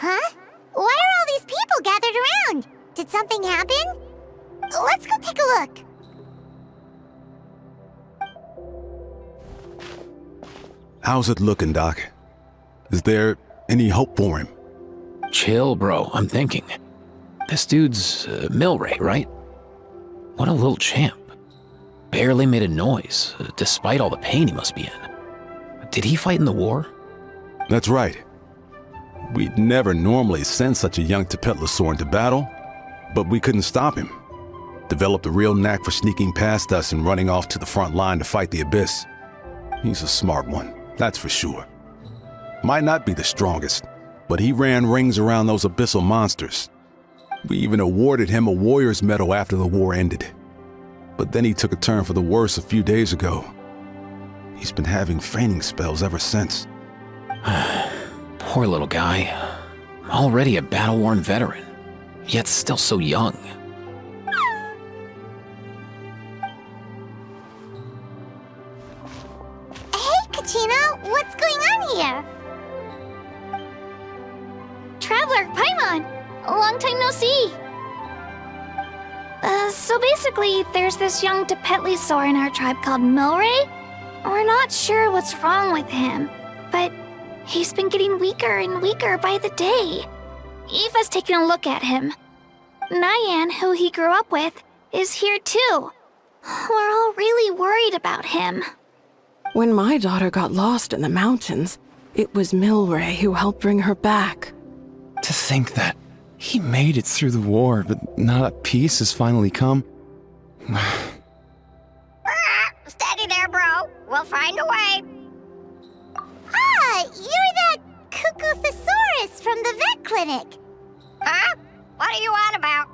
Huh? Why are all these people gathered around? Did something happen? Let's go take a look. How's it looking, Doc? Is there any hope for him? Chill, bro. I'm thinking. This dude's Milray, right? What a little champ. Barely made a noise, despite all the pain he must be in. Did he fight in the war? That's right. We'd never normally send such a young Tepetlosaur into battle, but we couldn't stop him. Developed a real knack for sneaking past us and running off to the front line to fight the Abyss. He's a smart one, that's for sure. Might not be the strongest, but he ran rings around those abyssal monsters. We even awarded him a warrior's medal after the war ended. But then he took a turn for the worse a few days ago. He's been having fainting spells ever since. Poor little guy. Already a battle-worn veteran, yet still so young. Hey, Kachina, what's going on here? Traveler, Paimon! Long time no see! So basically, there's this young Tepetlosaur in our tribe called Milray. We're not sure what's wrong with him, but he's been getting weaker and weaker by the day. Eva's taking a look at him. Nyan, who he grew up with, is here too. We're all really worried about him. When my daughter got lost in the mountains, it was Milray who helped bring her back. To think that he made it through the war, but now that peace has finally come. Steady there, bro. We'll find a way. Ah, you're that cuckoo thesaurus from the vet clinic. Huh? What are you on about?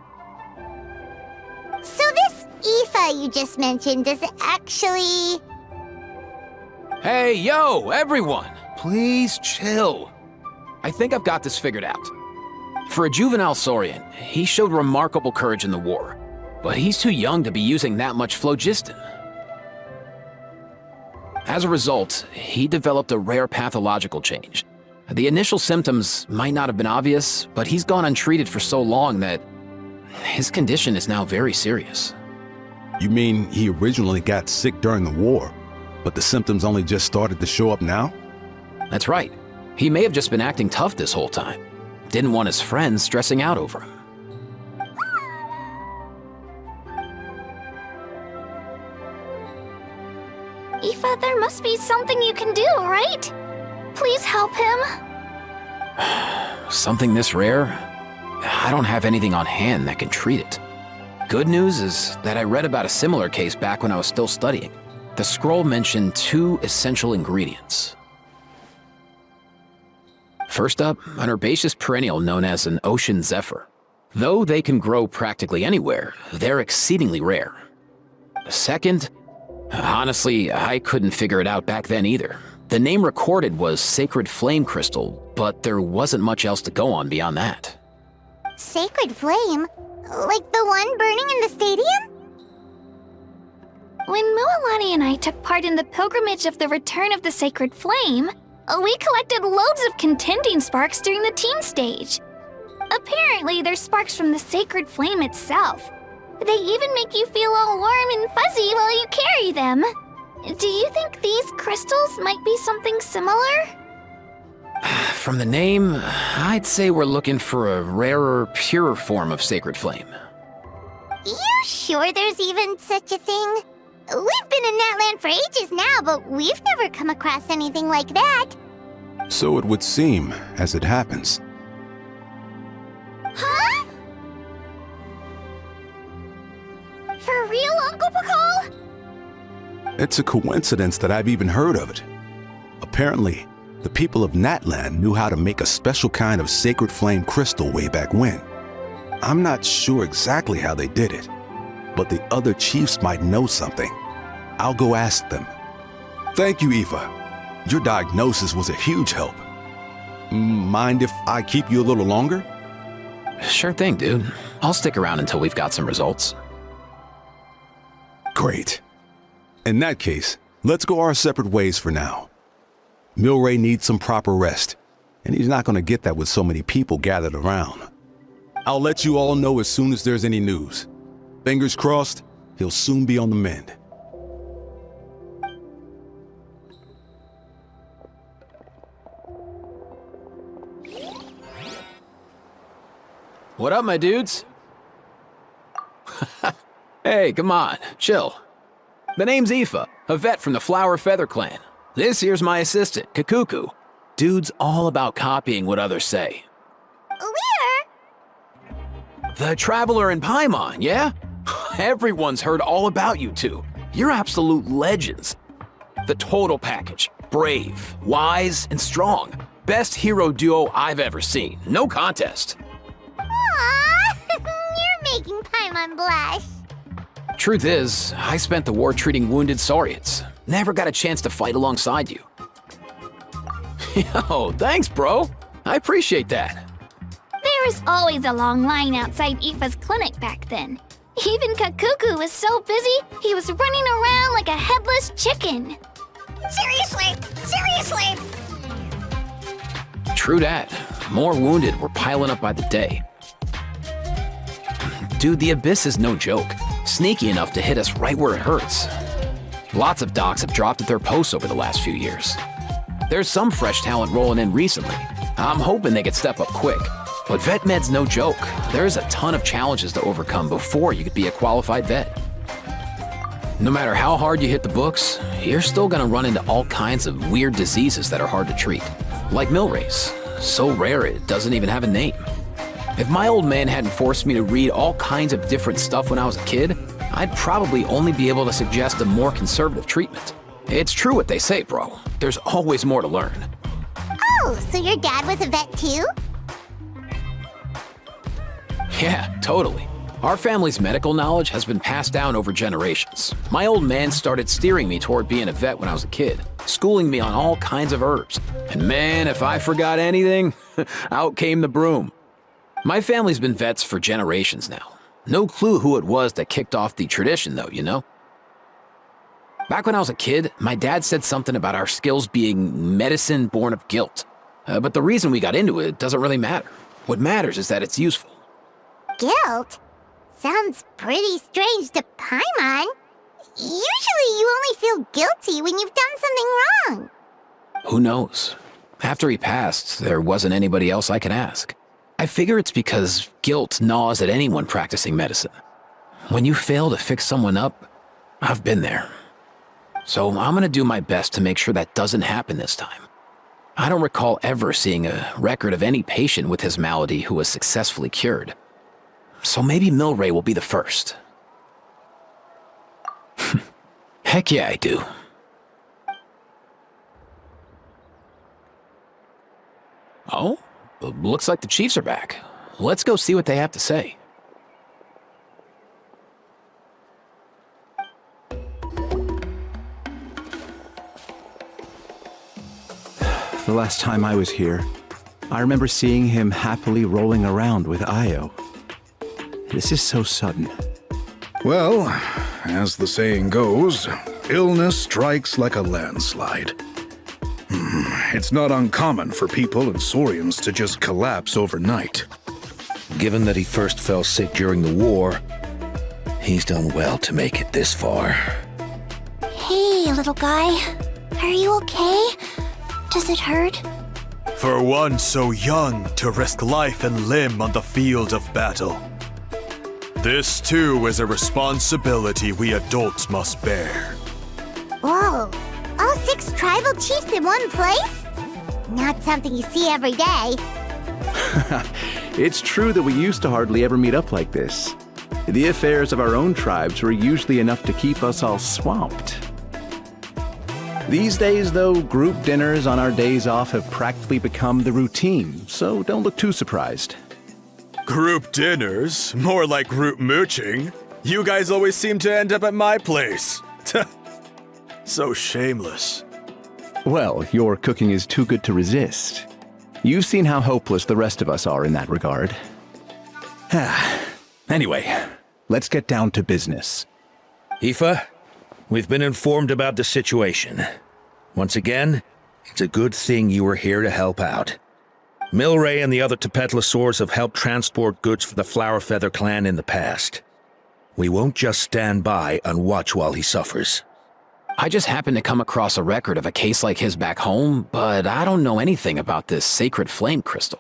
So this Aoife you just mentioned is actually... Hey, yo, everyone! Please chill. I think I've got this figured out. For a juvenile Saurian, he showed remarkable courage in the war, but he's too young to be using that much phlogiston. As a result, he developed a rare pathological change. The initial symptoms might not have been obvious, but he's gone untreated for so long that his condition is now very serious. You mean he originally got sick during the war, but the symptoms only just started to show up now? That's right. He may have just been acting tough this whole time. Didn't want his friends stressing out over him. Aoife, there must be something you can do, right? Please help him. Something this rare? I don't have anything on hand that can treat it. Good news is that I read about a similar case back when I was still studying. The scroll mentioned 2 essential ingredients. First up, an herbaceous perennial known as an ocean zephyr. Though they can grow practically anywhere, they're exceedingly rare. Second, honestly, I couldn't figure it out back then either. The name recorded was Sacred Flame Crystal, but there wasn't much else to go on beyond that. Sacred Flame? Like the one burning in the stadium? When Mualani and I took part in the pilgrimage of the Return of the Sacred Flame, we collected loads of contending sparks during the team stage. Apparently, they're sparks from the Sacred Flame itself. They even make you feel all warm and fuzzy while you carry them. Do you think these crystals might be something similar? From the name, I'd say we're looking for a rarer, purer form of Sacred Flame. You sure there's even such a thing? We've been in that land for ages now, but we've never come across anything like that. So it would seem, as it happens. Huh? For real, Uncle Pakal? It's a coincidence that I've even heard of it. Apparently, the people of Natland knew how to make a special kind of sacred flame crystal way back when. I'm not sure exactly how they did it, but the other chiefs might know something. I'll go ask them. Thank you, Aoife. Your diagnosis was a huge help. Mind if I keep you a little longer? Sure thing, dude. I'll stick around until we've got some results. Great. In that case, let's go our separate ways for now. Milray needs some proper rest. and he's not going to get that with so many people gathered around. I'll let you all know as soon as there's any news. Fingers crossed, he'll soon be on the mend. What up, my dudes? Hey, come on, chill. The name's Aoife, a vet from the Flower Feather clan. This here's my assistant, Kakuku. Dude's all about copying what others say. Where? The Traveler in Paimon, yeah? Everyone's heard all about you two. You're absolute legends. The total package. Brave, wise, and strong. Best hero duo I've ever seen. No contest. Aww, you're making Paimon blush. Truth is, I spent the war treating wounded Saurians. Never got a chance to fight alongside you. Yo, thanks, bro. I appreciate that. There was always a long line outside Aoife's clinic back then. Even Kakuku was so busy, he was running around like a headless chicken. Seriously! True that. More wounded were piling up by the day. Dude, the Abyss is no joke. Sneaky enough to hit us right where it hurts. Lots of docs have dropped at their posts over the last few years. There's some fresh talent rolling in recently. I'm hoping they could step up quick. But vet med's no joke. There's a ton of challenges to overcome before you could be a qualified vet. No matter how hard you hit the books, you're still gonna run into all kinds of weird diseases that are hard to treat. Like Milray's. So rare it doesn't even have a name. If my old man hadn't forced me to read all kinds of different stuff when I was a kid, I'd probably only be able to suggest a more conservative treatment. It's true what they say, bro. There's always more to learn. Oh, so your dad was a vet too? Yeah, totally. Our family's medical knowledge has been passed down over generations. My old man started steering me toward being a vet when I was a kid, schooling me on all kinds of herbs. And man, if I forgot anything, out came the broom. My family's been vets for generations now. No clue who it was that kicked off the tradition though, you know? Back when I was a kid, my dad said something about our skills being medicine born of guilt. But the reason we got into it doesn't really matter. What matters is that it's useful. Guilt? Sounds pretty strange to Paimon. Usually you only feel guilty when you've done something wrong. Who knows? After he passed, there wasn't anybody else I could ask. I figure it's because guilt gnaws at anyone practicing medicine. When you fail to fix someone up, I've been there. So I'm gonna do my best to make sure that doesn't happen this time. I don't recall ever seeing a record of any patient with his malady who was successfully cured. So maybe Milray will be the first. Heck yeah, I do. Oh? Looks like the Chiefs are back. Let's go see what they have to say. The last time I was here, I remember seeing him happily rolling around with Io. This is so sudden. Well, as the saying goes, illness strikes like a landslide. It's not uncommon for people and Saurians to just collapse overnight. Given that he first fell sick during the war, he's done well to make it this far. Hey, little guy. Are you okay? Does it hurt? For one so young to risk life and limb on the field of battle. This too is a responsibility we adults must bear. Whoa. All 6 tribal chiefs in one place? Not something you see every day. It's true that we used to hardly ever meet up like this. The affairs of our own tribes were usually enough to keep us all swamped. These days, though, group dinners on our days off have practically become the routine, so don't look too surprised. Group dinners? More like group mooching. You guys always seem to end up at my place. So shameless. Well, your cooking is too good to resist. You've seen how hopeless the rest of us are in that regard. Anyway, let's get down to business. Aoife, we've been informed about the situation. Once again, it's a good thing you were here to help out. Milray and the other Tepetlosaurs have helped transport goods for the Flowerfeather clan in the past. We won't just stand by and watch while he suffers. I just happened to come across a record of a case like his back home, but I don't know anything about this sacred flame crystal.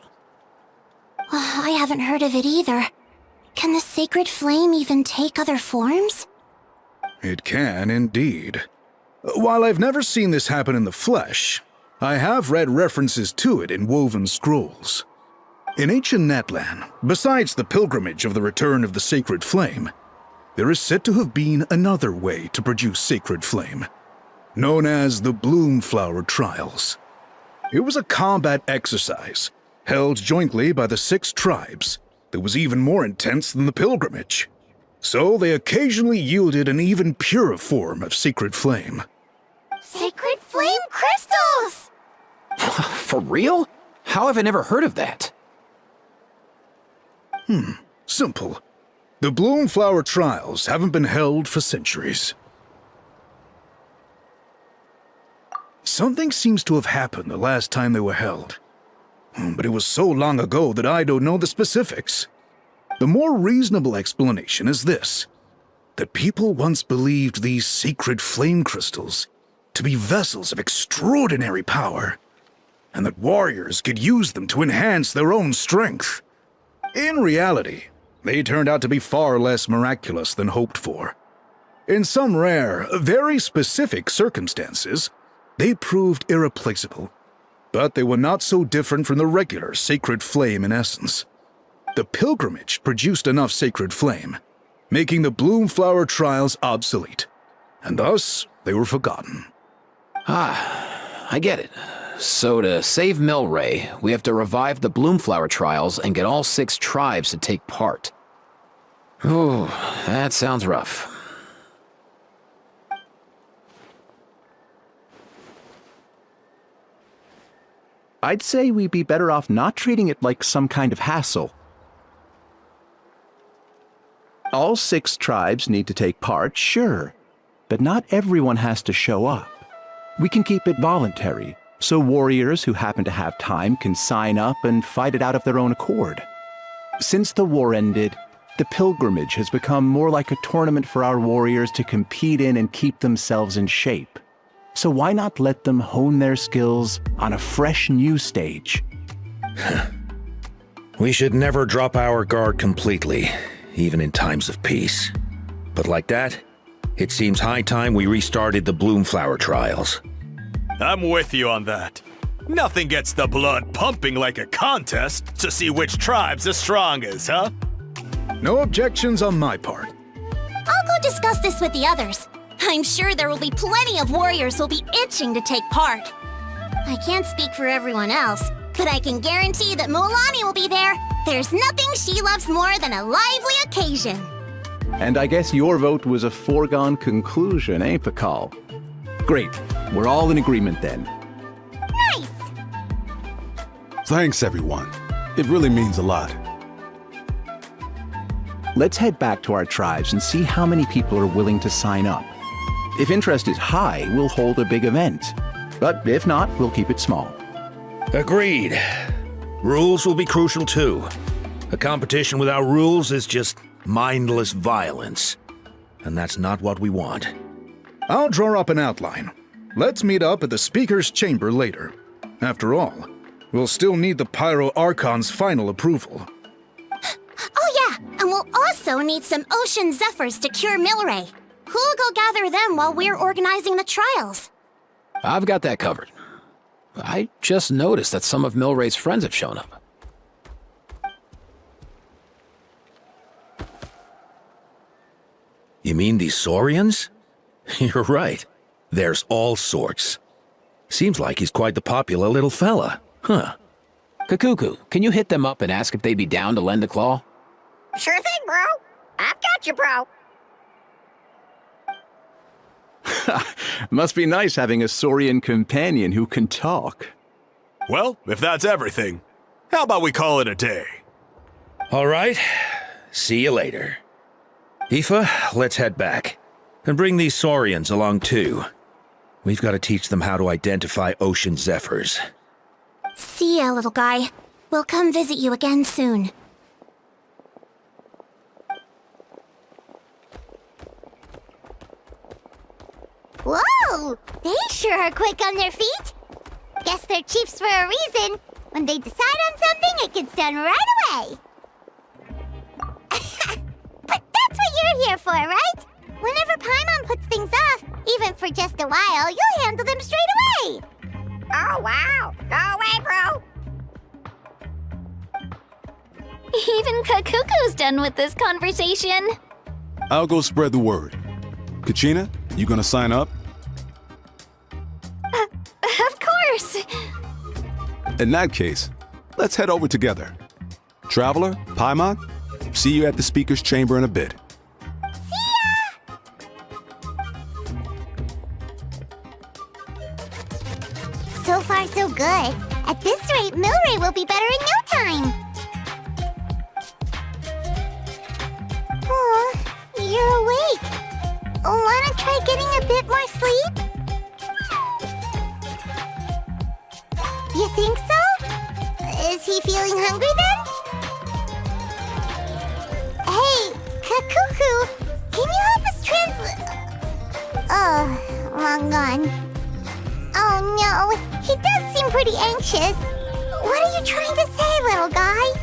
I haven't heard of it either. Can the sacred flame even take other forms? It can, indeed. While I've never seen this happen in the flesh, I have read references to it in woven scrolls. In ancient Netland, besides the pilgrimage of the return of the sacred flame, there is said to have been another way to produce sacred flame, known as the Bloomflower Trials. It was a combat exercise, held jointly by the 6 tribes, that was even more intense than the pilgrimage. So they occasionally yielded an even purer form of sacred flame. Sacred flame crystals! For real? How have I never heard of that? Simple. The Bloomflower Trials haven't been held for centuries. Something seems to have happened the last time they were held. But it was so long ago that I don't know the specifics. The more reasonable explanation is this: that people once believed these sacred flame crystals to be vessels of extraordinary power, and that warriors could use them to enhance their own strength. In reality, they turned out to be far less miraculous than hoped for. In some rare, very specific circumstances, they proved irreplaceable, but they were not so different from the regular sacred flame in essence. The pilgrimage produced enough sacred flame, making the Bloomflower Trials obsolete, and thus they were forgotten. I get it. So to save Milray, we have to revive the Bloomflower Trials and get all 6 tribes to take part. Ooh, that sounds rough. I'd say we'd be better off not treating it like some kind of hassle. All 6 tribes need to take part, sure, but not everyone has to show up. We can keep it voluntary, so warriors who happen to have time can sign up and fight it out of their own accord. Since the war ended, the pilgrimage has become more like a tournament for our warriors to compete in and keep themselves in shape. So why not let them hone their skills on a fresh new stage? We should never drop our guard completely, even in times of peace. But like that, it seems high time we restarted the Bloomflower Trials. I'm with you on that. Nothing gets the blood pumping like a contest to see which tribe's the strongest, huh? No objections on my part. I'll go discuss this with the others. I'm sure there will be plenty of warriors who'll be itching to take part. I can't speak for everyone else, but I can guarantee that Mualani will be there. There's nothing she loves more than a lively occasion. And I guess your vote was a foregone conclusion, eh, Pakal? Great. We're all in agreement then. Nice! Thanks, everyone. It really means a lot. Let's head back to our tribes and see how many people are willing to sign up. If interest is high, we'll hold a big event. But if not, we'll keep it small. Agreed. Rules will be crucial too. A competition without rules is just mindless violence. And that's not what we want. I'll draw up an outline. Let's meet up at the Speaker's Chamber later. After all, we'll still need the Pyro Archon's final approval. Oh yeah, and we'll also need some Ocean Zephyrs to cure Milray. Who'll go gather them while we're organizing the trials? I've got that covered. I just noticed that some of Milray's friends have shown up. You mean these Saurians? You're right. There's all sorts. Seems like he's quite the popular little fella, huh? Kakuku, can you hit them up and ask if they'd be down to lend a claw? Sure thing, bro. I've got you, bro. Must be nice having a Saurian companion who can talk. Well, if that's everything, how about we call it a day? All right. See you later. Aoife, let's head back. And bring these Saurians along too. We've got to teach them how to identify ocean zephyrs. See ya, little guy. We'll come visit you again soon. Whoa! They sure are quick on their feet. Guess they're chiefs for a reason. When they decide on something, it gets done right away. But that's what you're here for, right? Whenever Paimon puts things off, even for just a while, you'll handle them straight away. Oh, wow. Go away, bro. Even Kakuku's done with this conversation. I'll go spread the word. Kachina, you gonna sign up? Of course. In that case, let's head over together. Traveler, Paimon, see you at the speaker's chamber in a bit. So far, so good. At this rate, Milray will be better in no time. Oh, you're awake. Wanna try getting a bit more sleep? You think so? Is he feeling hungry then? Hey, Kakuku, can you help us Oh, long gone. Oh no, he does seem pretty anxious. What are you trying to say, little guy?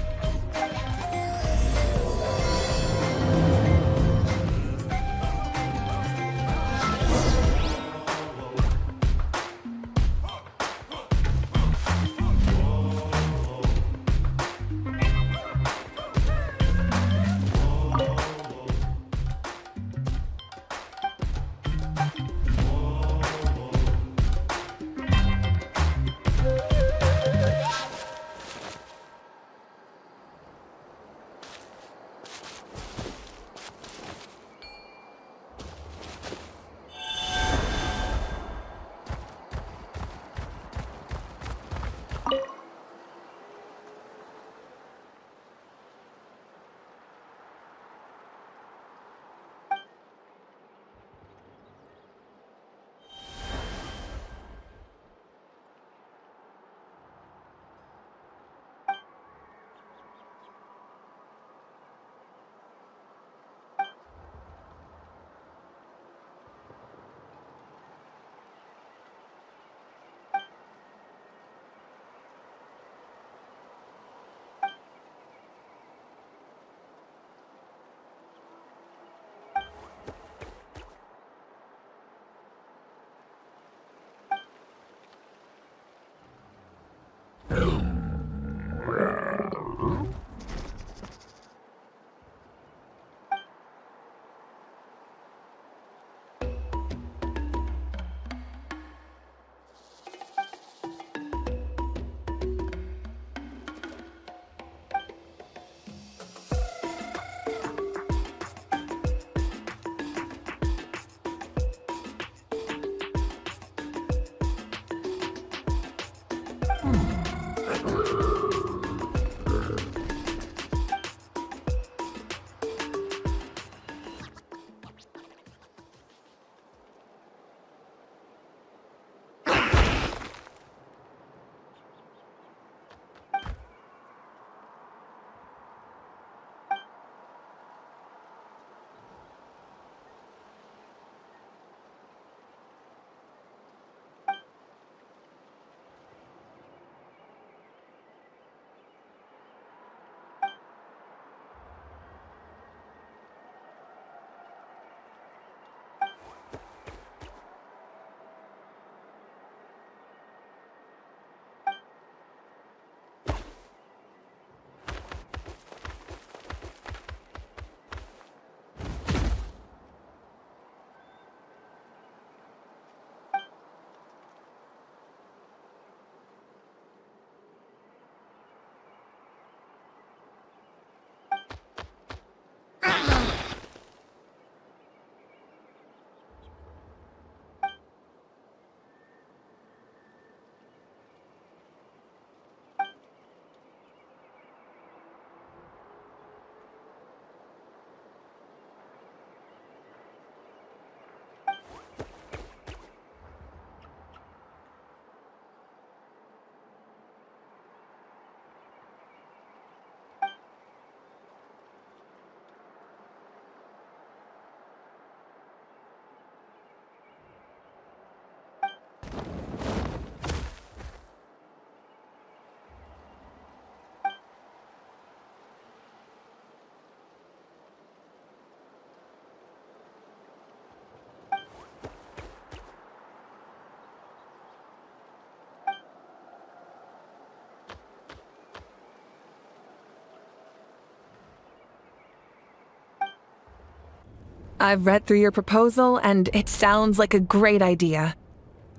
I've read through your proposal, and it sounds like a great idea.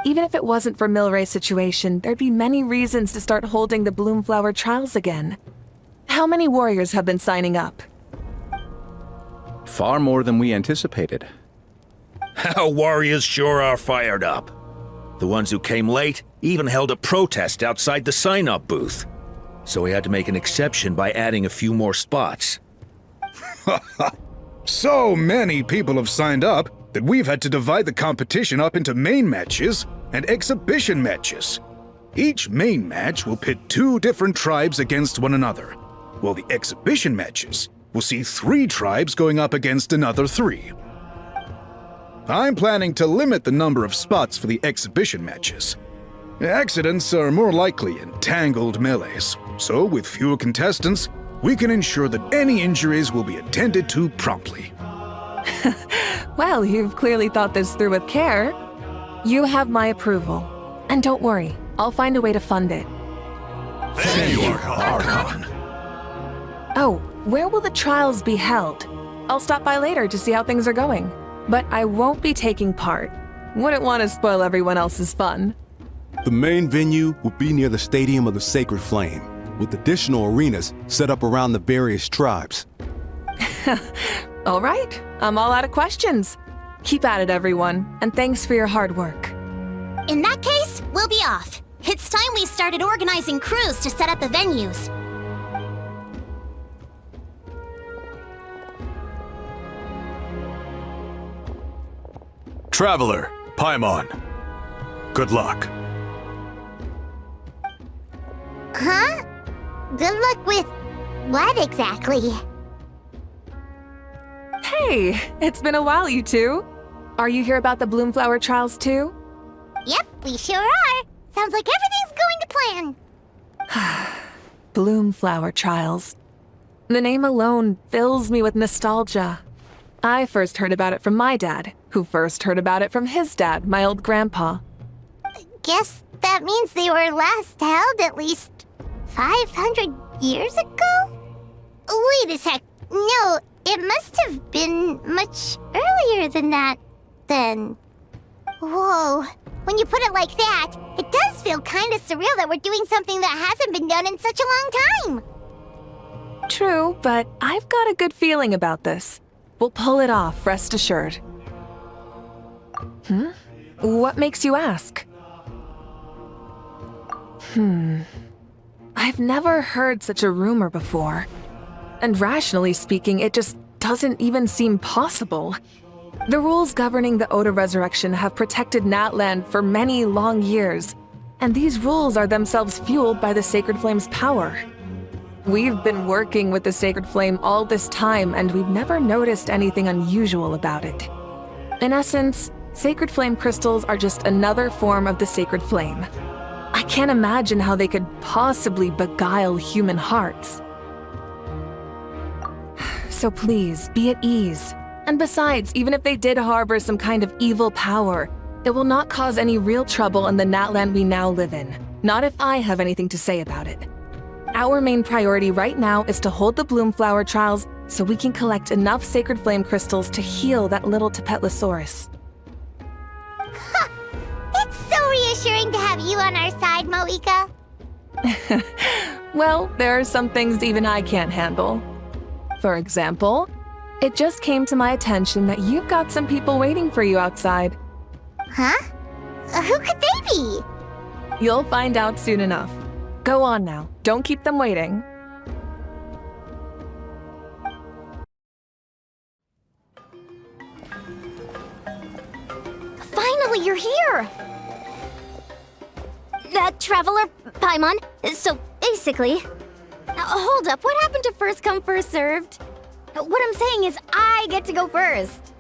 Even if it wasn't for Milray's situation, there'd be many reasons to start holding the Bloomflower trials again. How many warriors have been signing up? Far more than we anticipated. Our warriors sure are fired up. The ones who came late even held a protest outside the sign-up booth. So we had to make an exception by adding a few more spots. So many people have signed up that we've had to divide the competition up into main matches and exhibition matches. Each main match will pit 2 different tribes against one another, while the exhibition matches will see 3 tribes going up against another 3. I'm planning to limit the number of spots for the exhibition matches. Accidents are more likely in tangled melees, so with fewer contestants, we can ensure that any injuries will be attended to promptly. Well, you've clearly thought this through with care. You have my approval. And don't worry, I'll find a way to fund it. Thank you, Archon. Oh, where will the trials be held? I'll stop by later to see how things are going. But I won't be taking part. Wouldn't want to spoil everyone else's fun. The main venue will be near the Stadium of the Sacred Flame, with additional arenas set up around the various tribes. All right, I'm all out of questions. Keep at it, everyone, and thanks for your hard work. In that case, we'll be off. It's time we started organizing crews to set up the venues. Traveler, Paimon. Good luck. Huh? Good luck with what exactly? Hey, it's been a while, you two. Are you here about the Bloomflower trials too? Yep, we sure are. Sounds like everything's going to plan. Bloomflower trials. The name alone fills me with nostalgia. I first heard about it from my dad, who first heard about it from his dad, my old grandpa. Guess that means they were last held at least 500 years ago? Wait a sec. No, it must have been much earlier than that, then. Whoa. When you put it like that, it does feel kind of surreal that we're doing something that hasn't been done in such a long time. True, but I've got a good feeling about this. We'll pull it off, rest assured. What makes you ask? I've never heard such a rumor before. And rationally speaking, it just doesn't even seem possible. The rules governing the Oda resurrection have protected Natland for many long years, and these rules are themselves fueled by the Sacred Flame's power. We've been working with the Sacred Flame all this time, and we've never noticed anything unusual about it. In essence, Sacred Flame crystals are just another form of the Sacred Flame. I can't imagine how they could possibly beguile human hearts. So please, be at ease. And besides, even if they did harbor some kind of evil power, it will not cause any real trouble in the Natland we now live in. Not if I have anything to say about it. Our main priority right now is to hold the Bloomflower trials so we can collect enough Sacred Flame crystals to heal that little Tapetlosaurus. It's so reassuring to have you on our side, Moika. Well, there are some things even I can't handle. For example, it just came to my attention that you've got some people waiting for you outside. Huh? Who could they be? You'll find out soon enough. Go on now, don't keep them waiting. Finally, you're here! Traveler, Paimon, so basically... hold up, what happened to first come, first served? What I'm saying is I get to go first.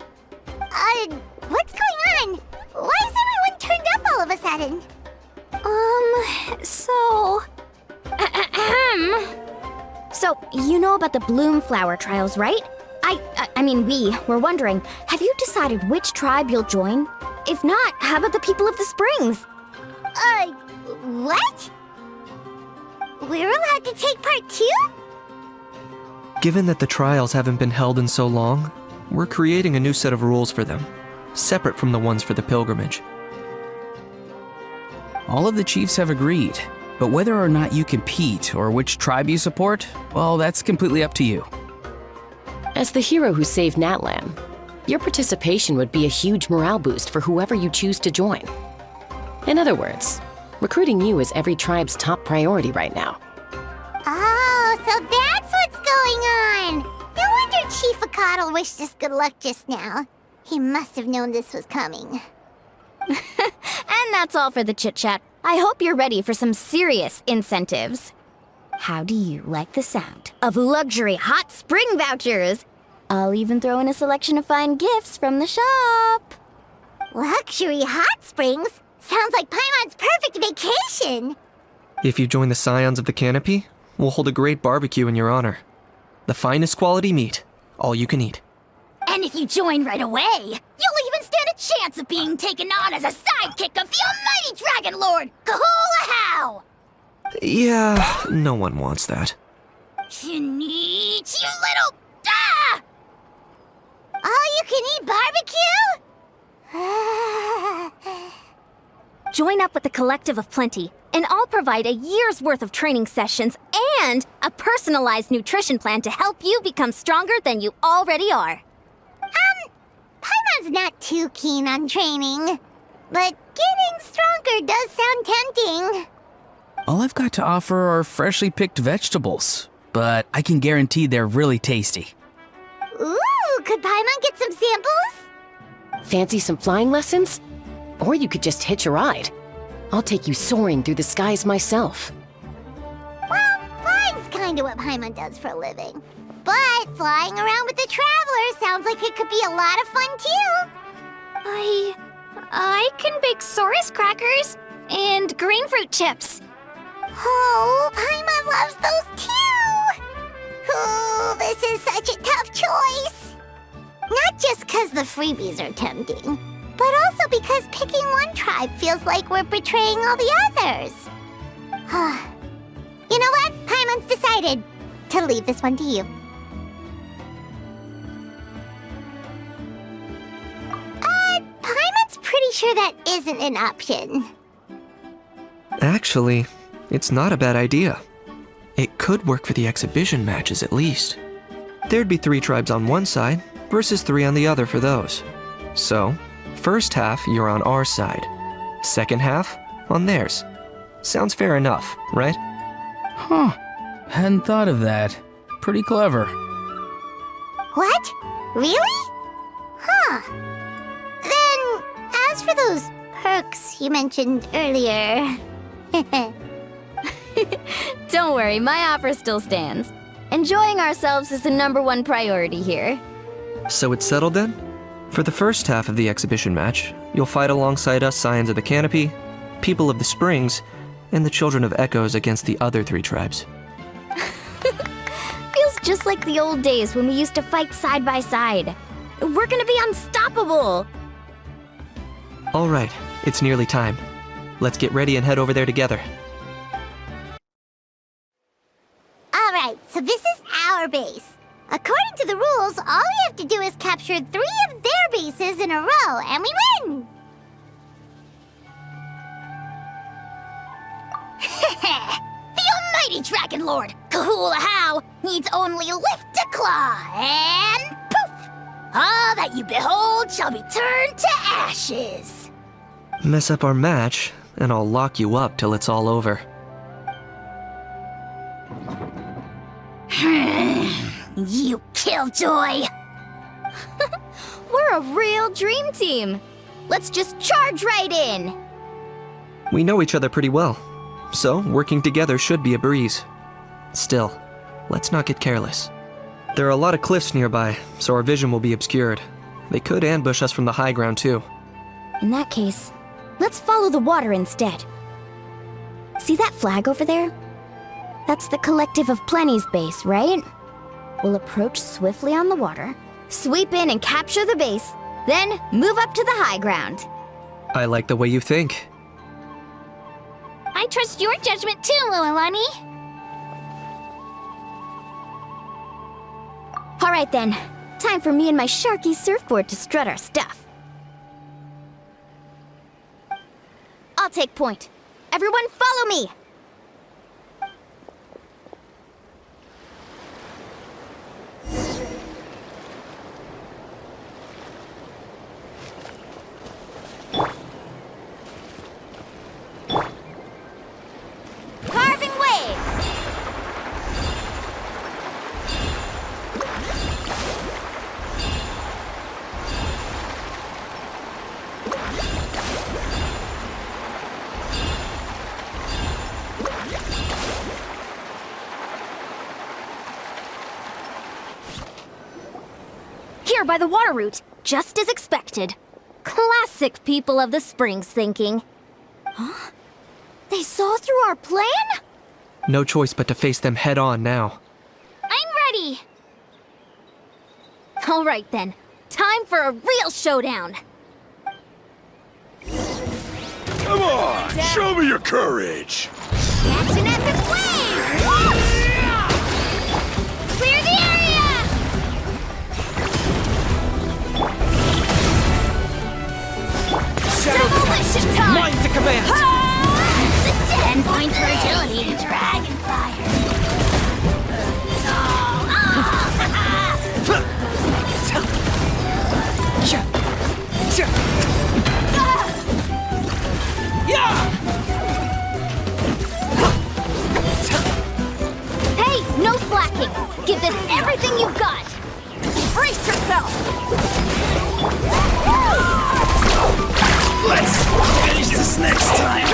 What's going on? Why is everyone turned up all of a sudden? So, you know about the bloom flower trials, right? I mean, we were wondering, have you decided which tribe you'll join? If not, how about the people of the springs? What? We're allowed to take part too? Given that the trials haven't been held in so long, we're creating a new set of rules for them, separate from the ones for the pilgrimage. All of the chiefs have agreed, but whether or not you compete or which tribe you support, well, that's completely up to you. As the hero who saved Natlan, your participation would be a huge morale boost for whoever you choose to join. In other words, recruiting you is every tribe's top priority right now. Oh, so that's what's going on! No wonder Chief Akatl wished us good luck just now. He must have known this was coming. And that's all for the chit-chat. I hope you're ready for some serious incentives. How do you like the sound of luxury hot spring vouchers? I'll even throw in a selection of fine gifts from the shop. Luxury hot springs? Sounds like Paimon's perfect vacation! If you join the Scions of the Canopy, we'll hold a great barbecue in your honor. The finest quality meat, all you can eat. And if you join right away, you'll even stand a chance of being taken on as a sidekick of the almighty Dragon Lord, Kahula-How! Yeah, no one wants that. Neat, you little... Ah! All-you-can-eat barbecue? Join up with the Collective of Plenty, and I'll provide a year's worth of training sessions and a personalized nutrition plan to help you become stronger than you already are. Paimon's not too keen on training, but getting stronger does sound tempting. All I've got to offer are freshly picked vegetables, but I can guarantee they're really tasty. Ooh, could Paimon get some samples? Fancy some flying lessons? Or you could just hitch a ride. I'll take you soaring through the skies myself. Well, flying's kinda what Paimon does for a living. But flying around with the Traveler sounds like it could be a lot of fun too. I can bake Saurus crackers and green fruit chips. Oh, Paimon loves those too! Oh, this is such a tough choice. Not just because the freebies are tempting, but also because picking one tribe feels like we're betraying all the others. You know what? Paimon's decided to leave this one to you. Paimon's pretty sure that isn't an option. Actually, it's not a bad idea. It could work for the exhibition matches at least. There'd be 3 tribes on one side versus 3 on the other for those. So, first half you're on our side, second half on theirs. Sounds fair enough, right? Huh. Hadn't thought of that. Pretty clever. What? Really? Huh. Then, as for those perks you mentioned earlier... Don't worry, my offer still stands. Enjoying ourselves is the #1 priority here. So it's settled then? For the first half of the exhibition match, you'll fight alongside us Scions of the Canopy, People of the Springs, and the Children of Echoes against the other 3 tribes. Feels just like the old days when we used to fight side by side. We're gonna be unstoppable! All right, it's nearly time. Let's get ready and head over there together. Alright, so this is our base. According to the rules, all we have to do is capture 3 of their bases in a row, and we win! The almighty Dragon Lord, Kahula-How, needs only lift a claw, and poof! All that you behold shall be turned to ashes. Mess up our match, and I'll lock you up till it's all over. You killjoy! We're a real dream team. Let's just charge right in. We know each other pretty well, so working together should be a breeze. Still, let's not get careless. There are a lot of cliffs nearby, so our vision will be obscured. They could ambush us from the high ground too. In that case, let's follow the water instead. See that flag over there? That's the Collective of Plenty's base, right? We'll approach swiftly on the water, sweep in and capture the base, then move up to the high ground. I like the way you think. I trust your judgment too, Mualani. All right then, time for me and my Sharky surfboard to strut our stuff. I'll take point. Everyone follow me! Carving waves! Here by the water route, just as expected. Classic people of the Springs thinking. Huh? They saw through our plan? No choice but to face them head on now. I'm ready! All right then, time for a real showdown. Come on, show me your courage. Catch an epic wave! Clear the area! Demolition time! Mine to command! 10 points for agility. Dragon fire. Hey, no slacking! Give this everything you've got! Brace yourself! Let's finish this next time.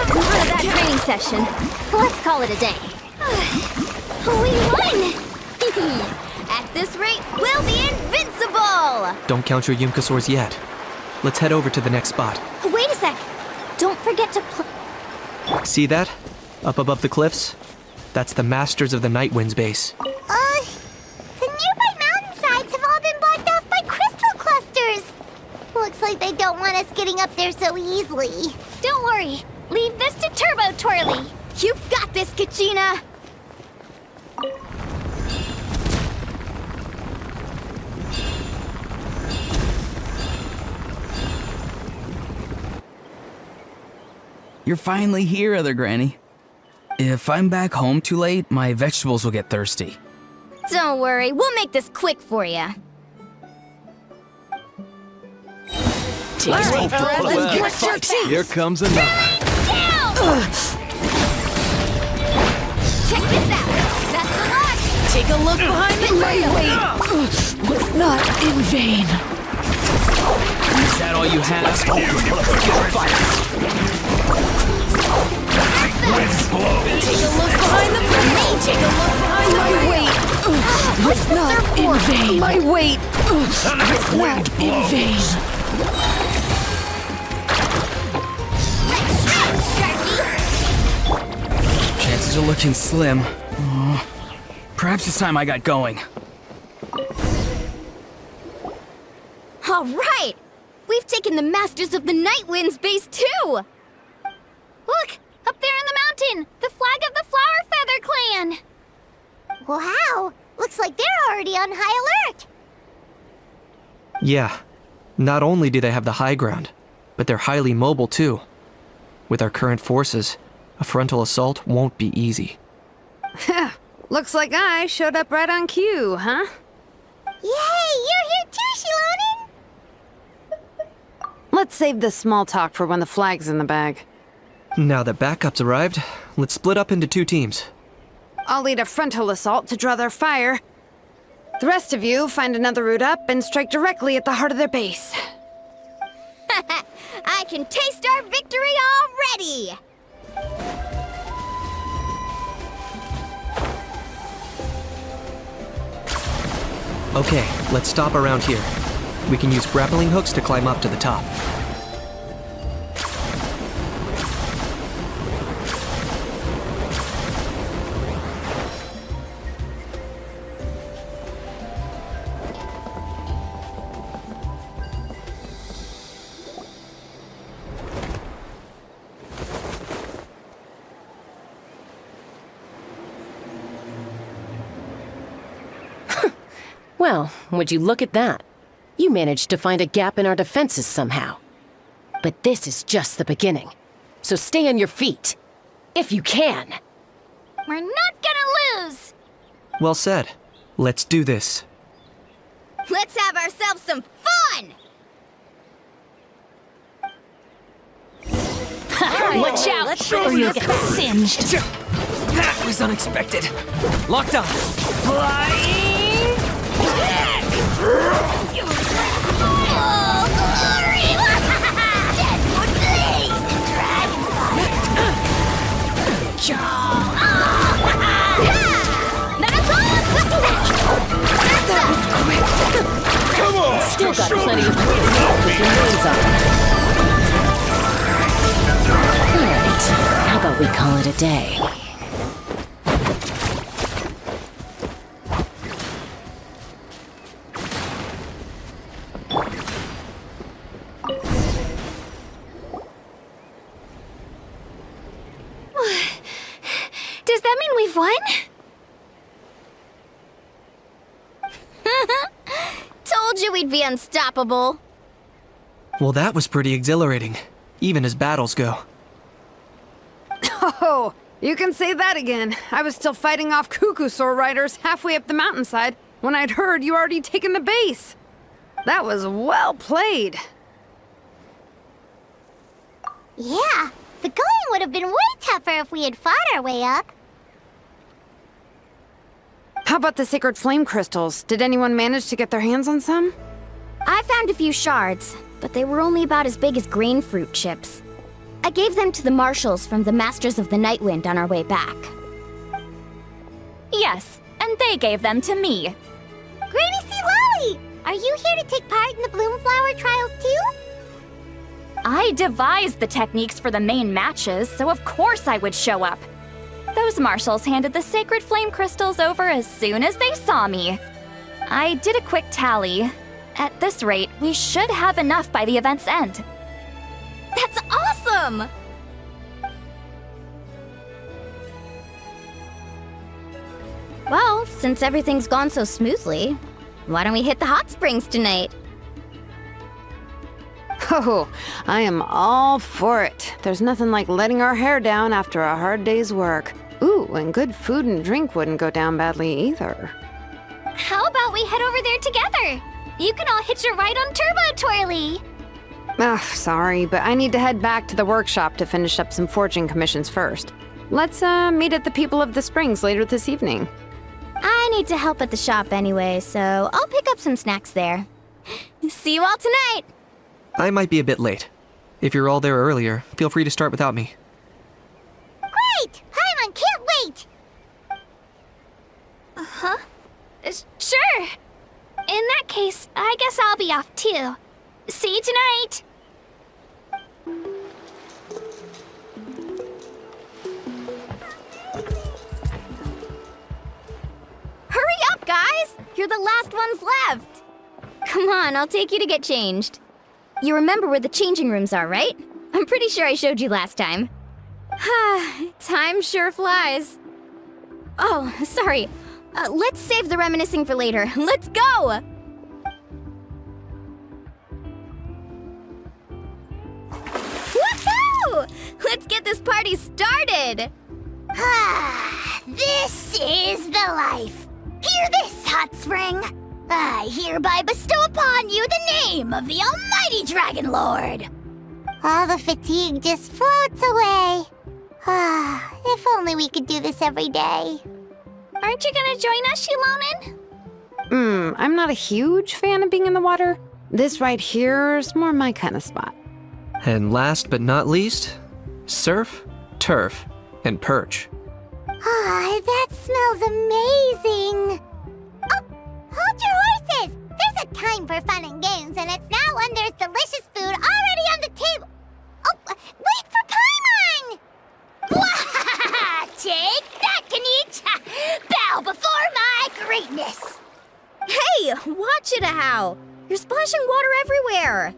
For that training session, let's call it a day. We won! At this rate, we'll be invincible! Don't count your Yumkasaurs yet. Let's head over to the next spot. Wait a sec! Don't forget to See that? Up above the cliffs? That's the Masters of the Night Wind's base. The nearby mountainsides have all been blocked off by crystal clusters. Looks like they don't want us getting up there so easily. Don't worry. Leave this to Turbo Twirly. You've got this, Kachina! You're finally here, Other Granny. If I'm back home too late, my vegetables will get thirsty. Don't worry, we'll make this quick for you. Here comes another. Check this out! Best of luck! Take a look behind the Wait. Was not in vain. Is that all you have? Take a look behind the curtain. Take a look behind the curtain. Was not in vain. My weight was not in vain. Chances are looking slim. Oh, perhaps it's time I got going. All right! We've taken the Masters of the Night Wind's base too! Look! Up there in the mountain! The flag of the Flower Feather Clan! Wow! Looks like they're already on high alert. Yeah. Not only do they have the high ground, but they're highly mobile too. With our current forces, a frontal assault won't be easy. Looks like I showed up right on cue, huh? Yay! You're here too, Shilonen! Let's save this small talk for when the flag's in the bag. Now that backup's arrived, let's split up into 2 teams. I'll lead a frontal assault to draw their fire. The rest of you find another route up and strike directly at the heart of their base. I can taste our victory already! Okay, let's stop around here. We can use grappling hooks to climb up to the top. Well, would you look at that? You managed to find a gap in our defenses somehow. But this is just the beginning. So stay on your feet. If you can. We're not gonna lose! Well said. Let's do this. Let's have ourselves some fun! Watch out, or you'll get singed. That was unexpected. Locked on. Flying! Oh, glory! Deadwood blaze! Come on! Still got plenty of work with your names on. Alright, how about we call it a day? Does that mean we've won? Told you we'd be unstoppable. Well, that was pretty exhilarating, even as battles go. Oh, you can say that again. I was still fighting off Cuckoosaur riders halfway up the mountainside when I'd heard you already taken the base. That was well played. Yeah, the going would have been way tougher if we had fought our way up. How about the sacred flame crystals? Did anyone manage to get their hands on some? I found a few shards, but they were only about as big as grain fruit chips. I gave them to the marshals from the Masters of the Nightwind on our way back. Yes, and they gave them to me. Granny C. Lolly! Are you here to take part in the Bloomflower trials too? I devised the techniques for the main matches, so of course I would show up. Those marshals handed the sacred flame crystals over as soon as they saw me. I did a quick tally. At this rate, we should have enough by the event's end. That's awesome! Well, since everything's gone so smoothly, why don't we hit the hot springs tonight? Oh, I am all for it. There's nothing like letting our hair down after a hard day's work. Ooh, and good food and drink wouldn't go down badly either. How about we head over there together? You can all hitch a ride on Turbo Twirly. Ugh, sorry, but I need to head back to the workshop to finish up some forging commissions first. Let's meet at the People of the Springs later this evening. I need to help at the shop anyway, so I'll pick up some snacks there. See you all tonight! I might be a bit late. If you're all there earlier, feel free to start without me. Great! Paimon can't wait! Uh-huh. Sure. In that case, I guess I'll be off too. See you tonight! Hurry up, guys! You're the last ones left! Come on, I'll take you to get changed. You remember where the changing rooms are, right? I'm pretty sure I showed you last time. Time sure flies. Oh, sorry. Let's save the reminiscing for later. Let's go! Woohoo! Let's get this party started! This is the life. Hear this, hot spring. I hereby bestow upon you the name of the almighty Dragon Lord. All the fatigue just floats away. If only we could do this every day. Aren't you gonna join us, Shilonen? I'm not a huge fan of being in the water. This right here is more my kind of spot. And last but not least, surf, turf, and perch. That smells amazing. Oh, hold your horses! There's a time for fun and games, and it's now when there's delicious food already on the table. Oh, wait for Paimon! Take that, Kanich! Bow before my greatness! Hey, watch it, How! You're splashing water everywhere!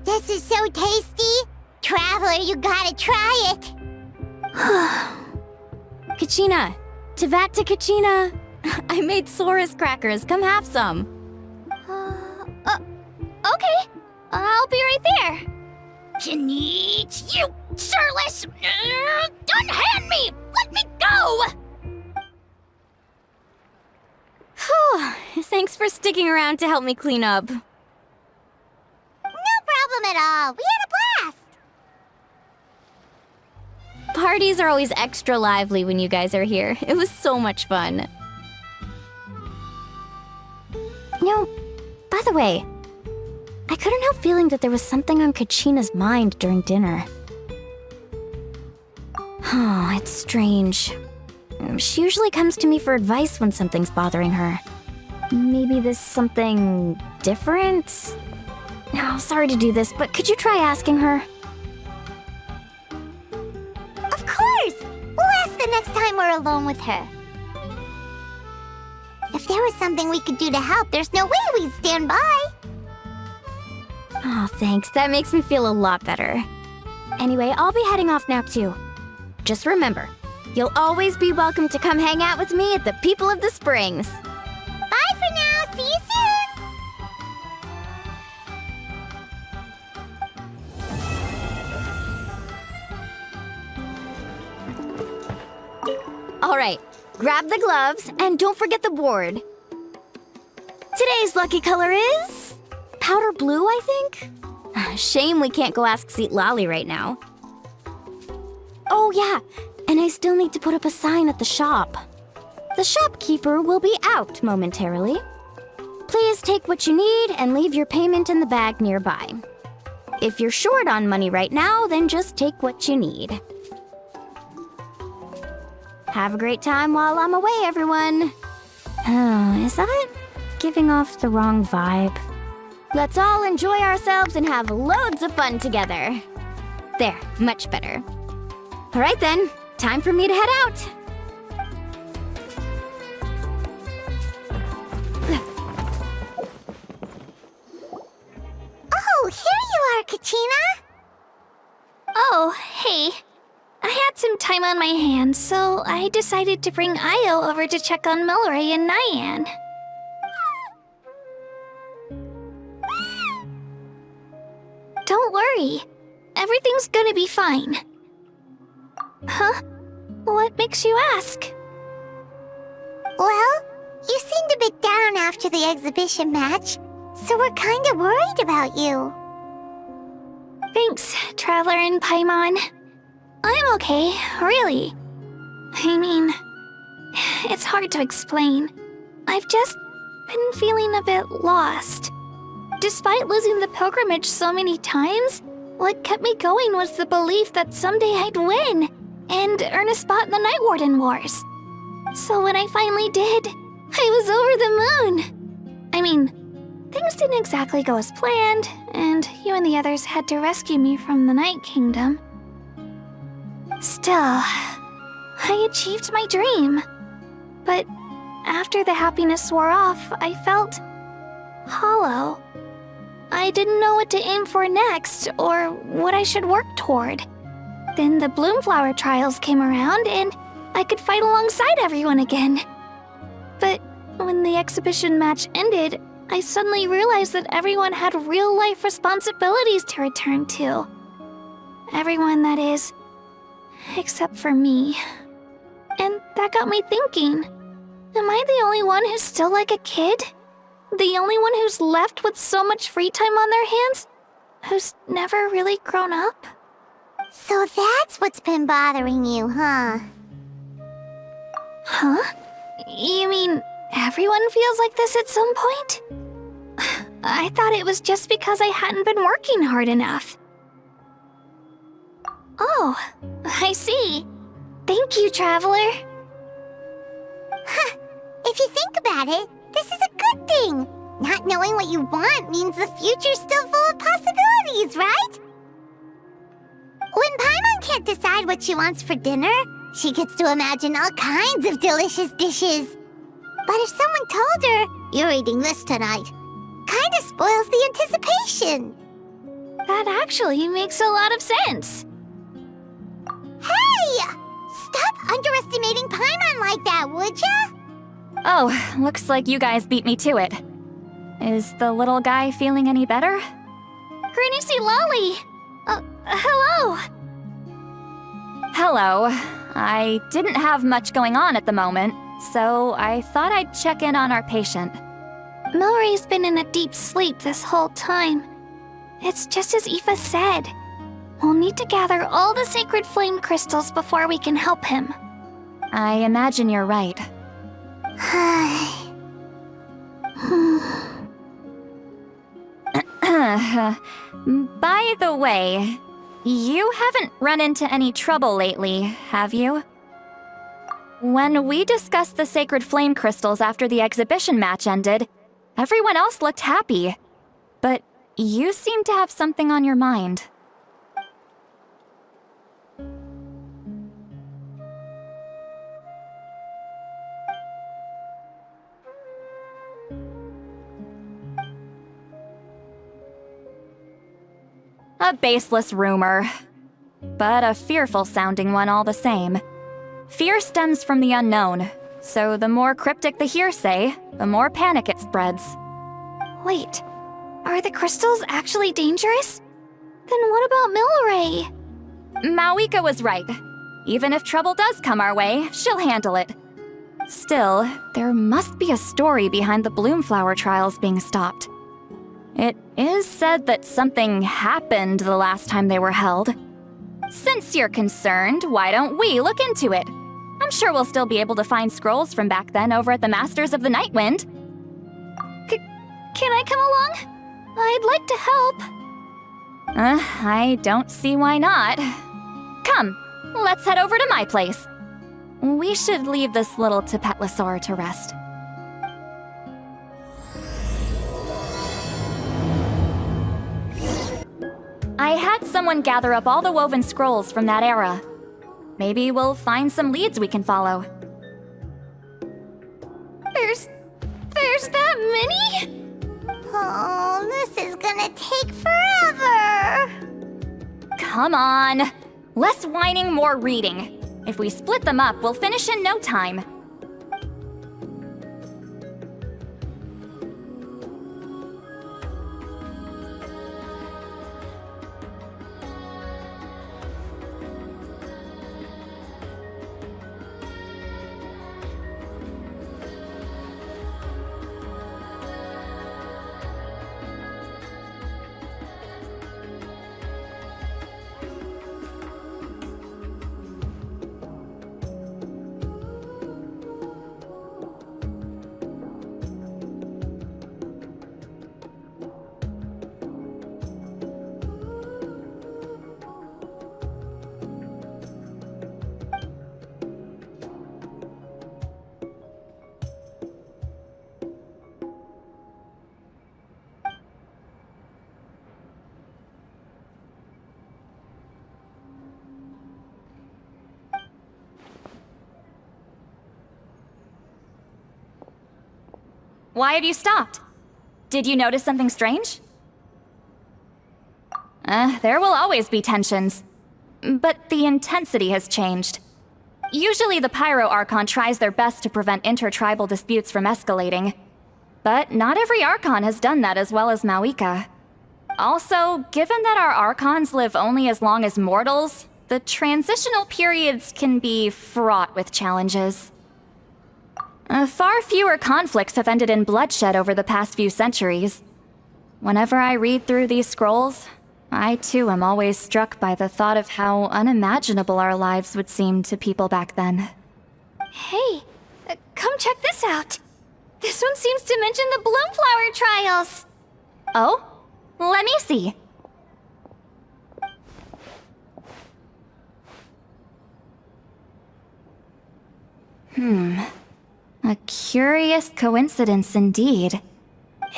This is so tasty! Traveler, you gotta try it! Kachina! Tevat to Kachina! I made Saurus crackers. Come have some. Okay. I'll be right there. Kanich, you surless! Unhand me! Let me go! Whew. Thanks for sticking around to help me clean up. No problem at all. We had a blast! Parties are always extra lively when you guys are here. It was so much fun. You know, by the way, I couldn't help feeling that there was something on Kachina's mind during dinner. Oh, it's strange. She usually comes to me for advice when something's bothering her. Maybe this something different? No, sorry to do this, but could you try asking her? Of course! We'll ask the next time we're alone with her. If there was something we could do to help, there's no way we'd stand by. Oh, thanks. That makes me feel a lot better. Anyway, I'll be heading off now, too. Just remember, you'll always be welcome to come hang out with me at the People of the Springs. Bye for now. See you soon. All right, grab the gloves and don't forget the board. Today's lucky color is powder blue, I think. Shame we can't go ask Seat Lolly right now. Oh yeah, and I still need to put up a sign at the shop. The shopkeeper will be out momentarily. Please take what you need and leave your payment in the bag nearby. If you're short on money right now, then just take what you need. Have a great time while I'm away, everyone. Oh, is that giving off the wrong vibe? Let's all enjoy ourselves and have loads of fun together. There, much better. All right then, time for me to head out. Oh, here you are, Kachina. Oh, hey. I had some time on my hands, so I decided to bring Io over to check on Milray and Nyan. Don't worry. Everything's gonna be fine. Huh? What makes you ask? Well, you seemed a bit down after the exhibition match, so we're kind of worried about you. Thanks, Traveler and Paimon. I'm okay, really. I mean, it's hard to explain. I've just been feeling a bit lost. Despite losing the pilgrimage so many times, what kept me going was the belief that someday I'd win and earn a spot in the Night Warden Wars. So when I finally did, I was over the moon. I mean, things didn't exactly go as planned, and you and the others had to rescue me from the Night Kingdom. Still, I achieved my dream. But after the happiness wore off, I felt hollow. I didn't know what to aim for next, or what I should work toward. Then the Bloomflower trials came around, and I could fight alongside everyone again. But when the exhibition match ended, I suddenly realized that everyone had real-life responsibilities to return to. Everyone, that is, except for me. And that got me thinking, am I the only one who's still like a kid? The only one who's left with so much free time on their hands? Who's never really grown up? So that's what's been bothering you, huh? Huh? You mean everyone feels like this at some point? I thought it was just because I hadn't been working hard enough. Oh, I see. Thank you, Traveler. you think about it, this is a good thing. Not knowing what you want means the future's still full of possibilities, right? When Paimon can't decide what she wants for dinner, she gets to imagine all kinds of delicious dishes. But if someone told her, "You're eating this tonight," kinda spoils the anticipation. That actually makes a lot of sense. Hey! Stop underestimating Paimon like that, would ya? Oh, looks like you guys beat me to it. Is the little guy feeling any better? Granny C. Lolly! Hello! Hello. I didn't have much going on at the moment, so I thought I'd check in on our patient. Milray's been in a deep sleep this whole time. It's just as Aoife said. We'll need to gather all the sacred flame crystals before we can help him. I imagine you're right. By the way, you haven't run into any trouble lately, have you? When we discussed the sacred flame crystals after the exhibition match ended, everyone else looked happy. But you seem to have something on your mind. A baseless rumor, but a fearful-sounding one all the same. Fear stems from the unknown, so the more cryptic the hearsay, the more panic it spreads. Wait, are the crystals actually dangerous? Then what about Milray? Mawika was right. Even if trouble does come our way, she'll handle it. Still, there must be a story behind the Bloomflower trials being stopped. It is said that something happened the last time they were held. Since you're concerned, why don't we look into it? I'm sure we'll still be able to find scrolls from back then over at the Masters of the Nightwind. Can I come along? I'd like to help. I don't see why not. Come, let's head over to my place. We should leave this little Tapetlosaur to rest. I had someone gather up all the woven scrolls from that era. Maybe we'll find some leads we can follow. There's that many? Oh, this is gonna take forever. Come on. Less whining, more reading. If we split them up, we'll finish in no time. Why have you stopped? Did you notice something strange? There will always be tensions. But the intensity has changed. Usually the Pyro Archon tries their best to prevent intertribal disputes from escalating. But not every Archon has done that as well as Mawika. Also, given that our Archons live only as long as mortals, the transitional periods can be fraught with challenges. Far fewer conflicts have ended in bloodshed over the past few centuries. Whenever I read through these scrolls, I too am always struck by the thought of how unimaginable our lives would seem to people back then. Hey, come check this out. This one seems to mention the Bloomflower trials. Oh? Let me see. A curious coincidence indeed.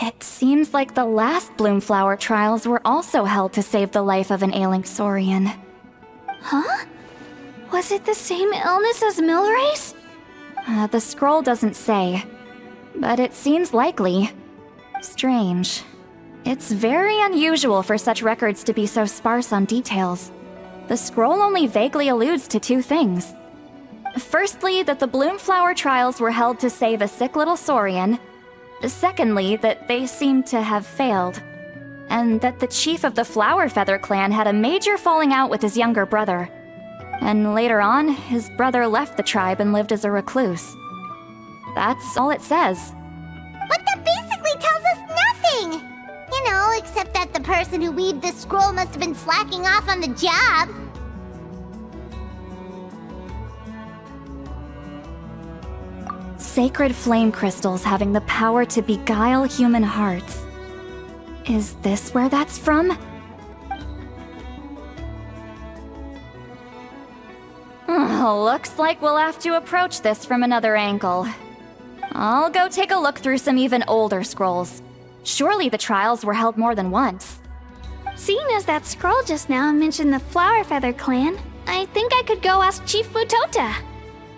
It seems like the last Bloomflower trials were also held to save the life of an ailing Saurian. Huh? Was it the same illness as Milray's? The scroll doesn't say, but it seems likely. Strange. It's very unusual for such records to be so sparse on details. The scroll only vaguely alludes to two things. Firstly, that the Bloomflower trials were held to save a sick little Saurian. Secondly, that they seemed to have failed. And that the chief of the Flower Feather clan had a major falling out with his younger brother. And later on, his brother left the tribe and lived as a recluse. That's all it says. But that basically tells us nothing! You know, except that the person who weaved this scroll must have been slacking off on the job. Sacred flame crystals having the power to beguile human hearts. Is this where that's from? Looks like we'll have to approach this from another angle. I'll go take a look through some even older scrolls. Surely the trials were held more than once. Seeing as that scroll just now mentioned the Flower Feather clan, I think I could go ask Chief Butota.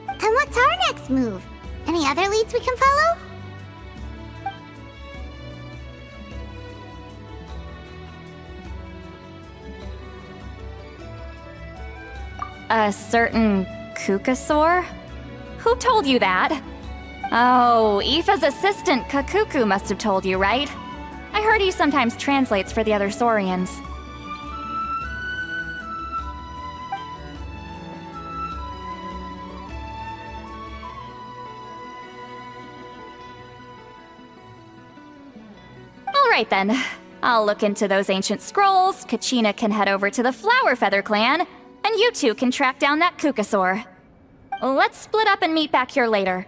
And what's our next move? Any other leads we can follow? A certain Kukasaur? Who told you that? Oh, Aoife's assistant Kakuku must have told you, right? I heard he sometimes translates for the other Saurians. Alright then. I'll look into those ancient scrolls, Kachina can head over to the Flower Feather clan, and you two can track down that Kukasaur. Let's split up and meet back here later.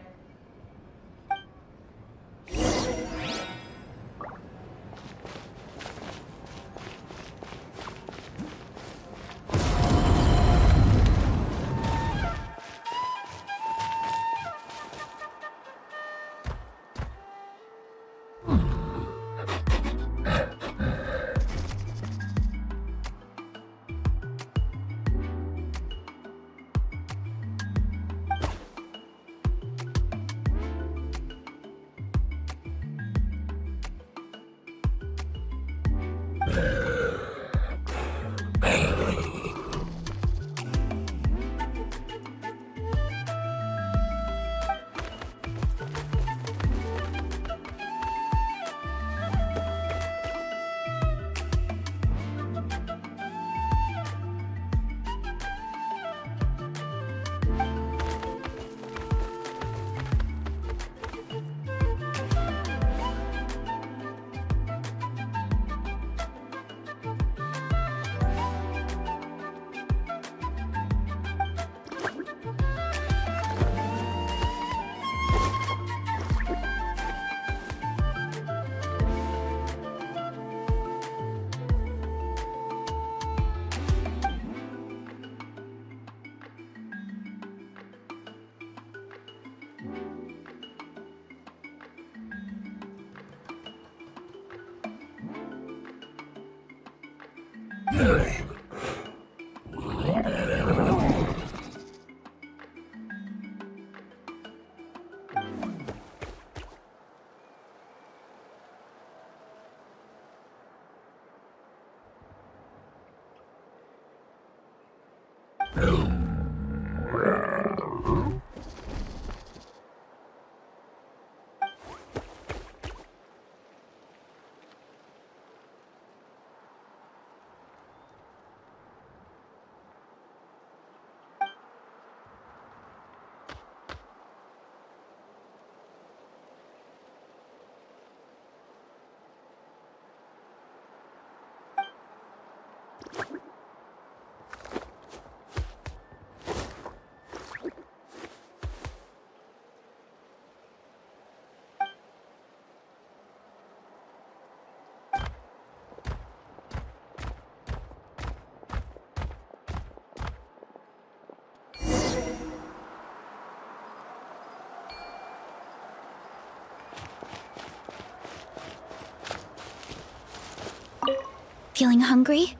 Feeling hungry?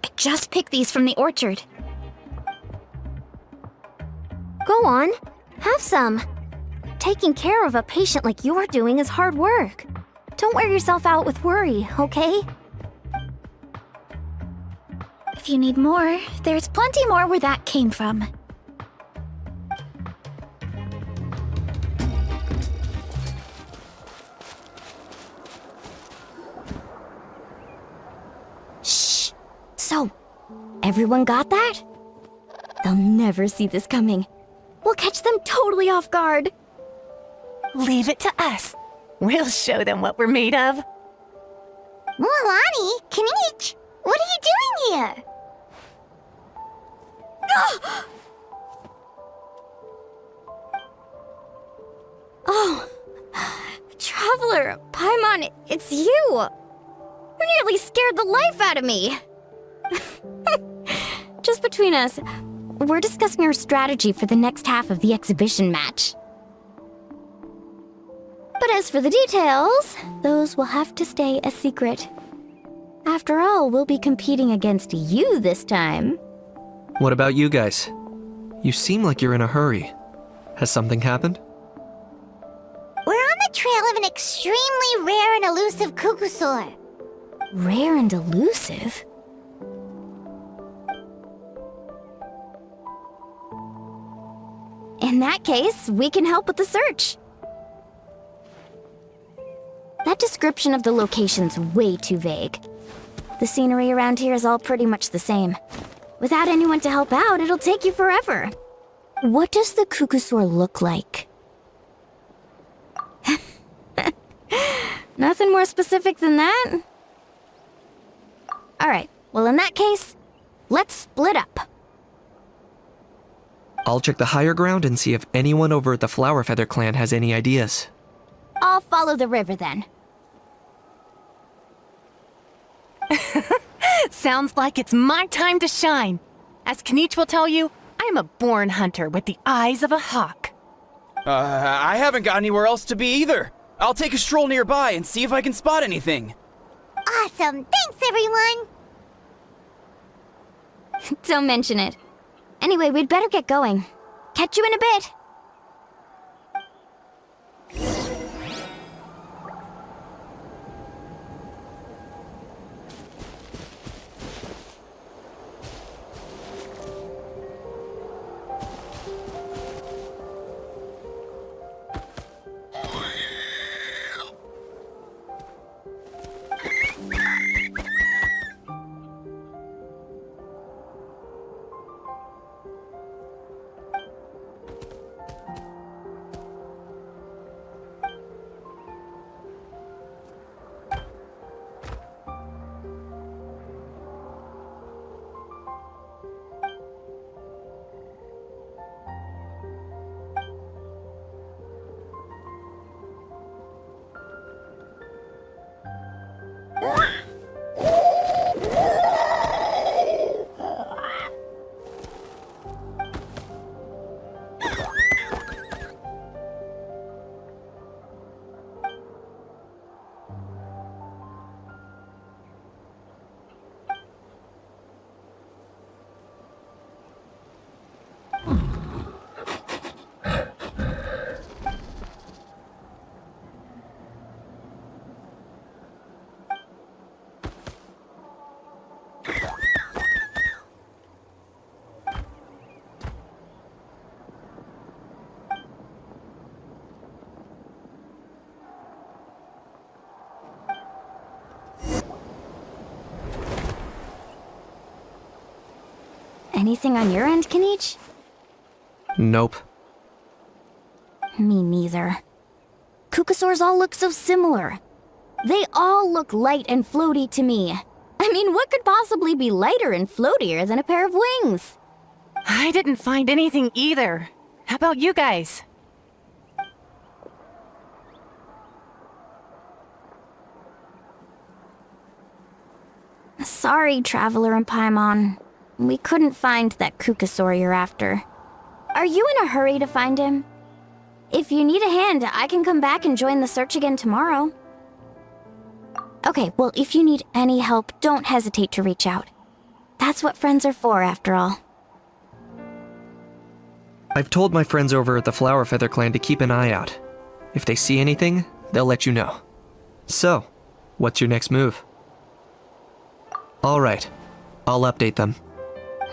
I just picked these from the orchard. Go on, have some. Taking care of a patient like you're doing is hard work. Don't wear yourself out with worry, okay? If you need more, there's plenty more where that came from. Shh. So, everyone got that? They'll never see this coming. We'll catch them totally off guard. Leave it to us. We'll show them what we're made of. Mualani, Kinich, what are you doing here? Oh, Traveler, Paimon, it's you! You nearly scared the life out of me! Just between us, we're discussing our strategy for the next half of the exhibition match. But as for the details, those will have to stay a secret. After all, we'll be competing against you this time. What about you guys? You seem like you're in a hurry. Has something happened? We're on the trail of an extremely rare and elusive Kukusaur. Rare and elusive? In that case, we can help with the search. That description of the location's way too vague. The scenery around here is all pretty much the same. Without anyone to help out, it'll take you forever. What does the Kukusaur look like? Nothing more specific than that? Alright, well in that case, let's split up. I'll check the higher ground and see if anyone over at the Flower Feather clan has any ideas. I'll follow the river then. Sounds like it's my time to shine. As Kinich will tell you, I am a born hunter with the eyes of a hawk. I haven't got anywhere else to be either. I'll take a stroll nearby and see if I can spot anything. Awesome, thanks everyone! Don't mention it. Anyway, we'd better get going. Catch you in a bit. Anything on your end, Kinich? Nope. Me neither. Kukusaurs all look so similar. They all look light and floaty to me. I mean, what could possibly be lighter and floatier than a pair of wings? I didn't find anything either. How about you guys? Sorry, Traveler and Paimon. We couldn't find that Kukusaur you're after. Are you in a hurry to find him? If you need a hand, I can come back and join the search again tomorrow. Okay, well, if you need any help, don't hesitate to reach out. That's what friends are for, after all. I've told my friends over at the Flower Feather Clan to keep an eye out. If they see anything, they'll let you know. So, what's your next move? Alright, I'll update them.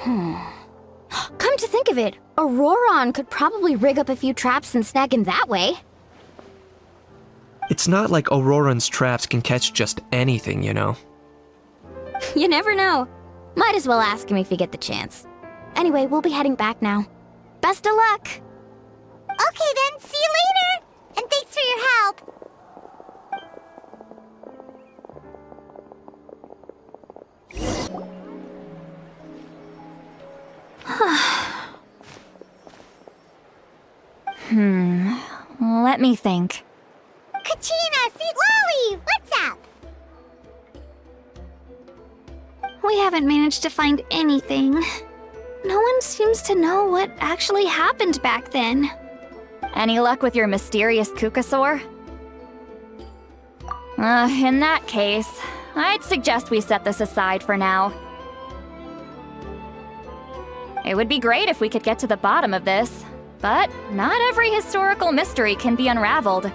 Come to think of it, Auroron could probably rig up a few traps and snag him that way. It's not like Auroran's traps can catch just anything, you know. You never know. Might as well ask him if you get the chance. Anyway, we'll be heading back now. Best of luck! Okay then, see you later! And thanks for your help! Let me think. Kachina, Sweet Lolly, what's up? We haven't managed to find anything. No one seems to know what actually happened back then. Any luck with your mysterious Kukasaur? In that case, I'd suggest we set this aside for now. It would be great if we could get to the bottom of this, but not every historical mystery can be unraveled.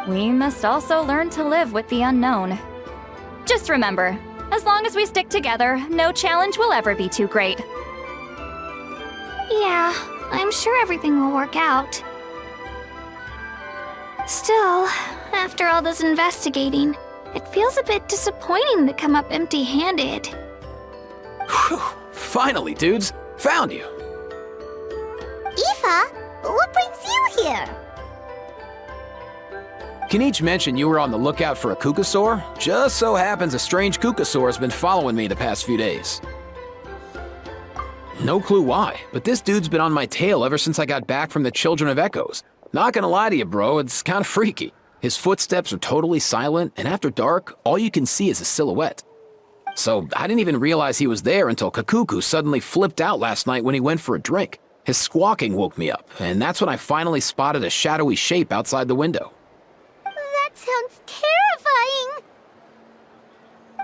We must also learn to live with the unknown. Just remember, as long as we stick together, no challenge will ever be too great. Yeah, I'm sure everything will work out. Still, after all this investigating, it feels a bit disappointing to come up empty-handed. Whew, finally, dudes. Found you. Aoife, what brings you here? Can each mention you were on the lookout for a Kukasaur? Just so happens a strange Kukasaur has been following me the past few days. No clue why, but this dude's been on my tail ever since I got back from the Children of Echoes. Not gonna lie to you, bro, it's kinda freaky. His footsteps are totally silent, and after dark, all you can see is a silhouette. So I didn't even realize he was there until Kakuku suddenly flipped out last night when he went for a drink. His squawking woke me up, and that's when I finally spotted a shadowy shape outside the window. That sounds terrifying.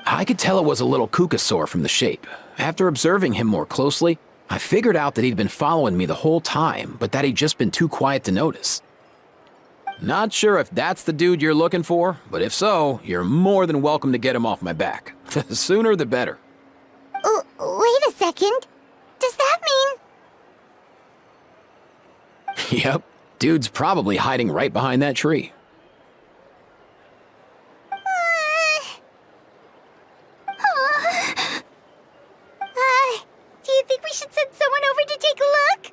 I could tell it was a little Kukasaur from the shape. After observing him more closely, I figured out that he'd been following me the whole time, but that he'd just been too quiet to notice. Not sure if that's the dude you're looking for, but if so, you're more than welcome to get him off my back. The sooner the better. Wait a second. Does that mean... Yep, dude's probably hiding right behind that tree. Do you think we should send someone over to take a look?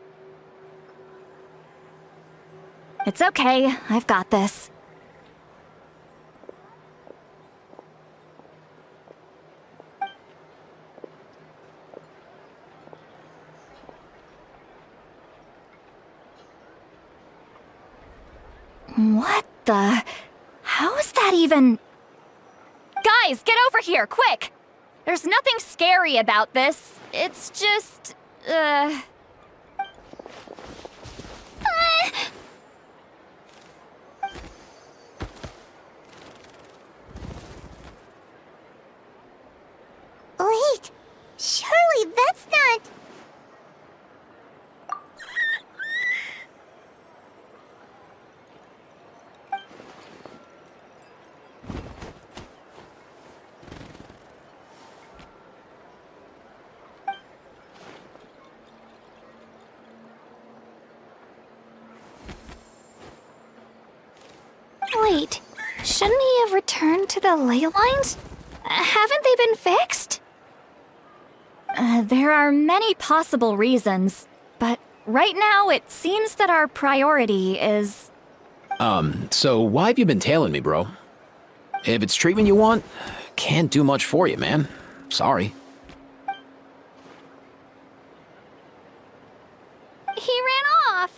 It's okay, I've got this. What the... How is that even... Guys, get over here, quick! There's nothing scary about this. It's just... Wait, surely that's not... Wait, shouldn't he have returned to the ley lines? Haven't they been fixed? There are many possible reasons, but right now it seems that our priority is... So why have you been tailing me, bro? If it's treatment you want, can't do much for you, man. Sorry. He ran off.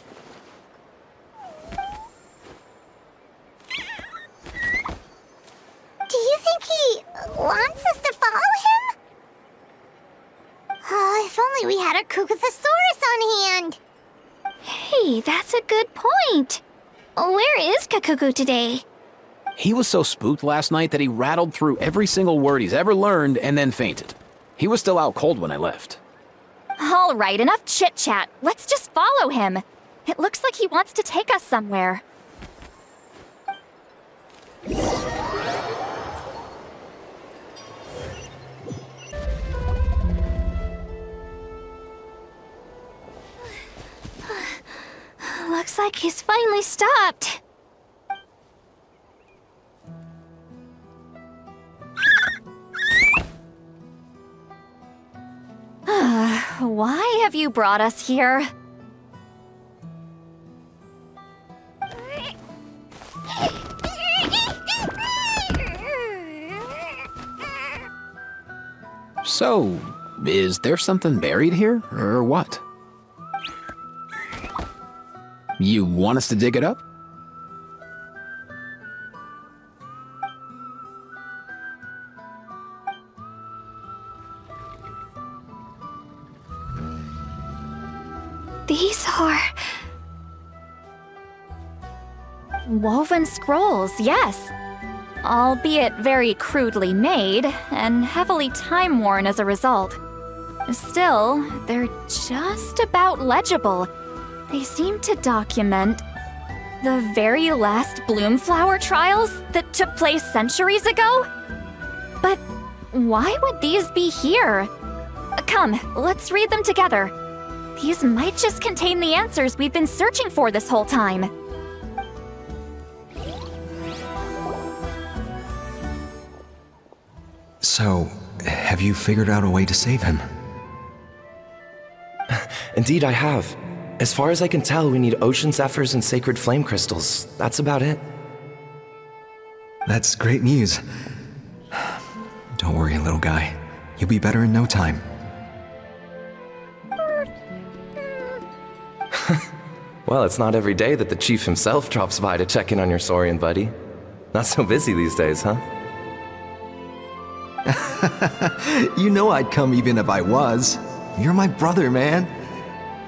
Do you think he wants us to follow him? If only we had a Kukathosaurus on hand. Hey, that's a good point. Where is Kakuku today? He was so spooked last night that he rattled through every single word he's ever learned and then fainted. He was still out cold when I left. All right, enough chit-chat. Let's just follow him. It looks like he wants to take us somewhere. Looks like he's finally stopped. Why have you brought us here? So, is there something buried here, or what? You want us to dig it up? These are... Woven scrolls, yes. Albeit very crudely made, and heavily time-worn as a result. Still, they're just about legible. They seem to document the very last Bloomflower trials that took place centuries ago? But why would these be here? Come, let's read them together. These might just contain the answers we've been searching for this whole time. So, have you figured out a way to save him? Indeed, I have. As far as I can tell, we need ocean zephyrs and sacred flame crystals. That's about it. That's great news. Don't worry, little guy. You'll be better in no time. Well, it's not every day that the chief himself drops by to check in on your Saurian buddy. Not so busy these days, huh? You know I'd come even if I was. You're my brother, man.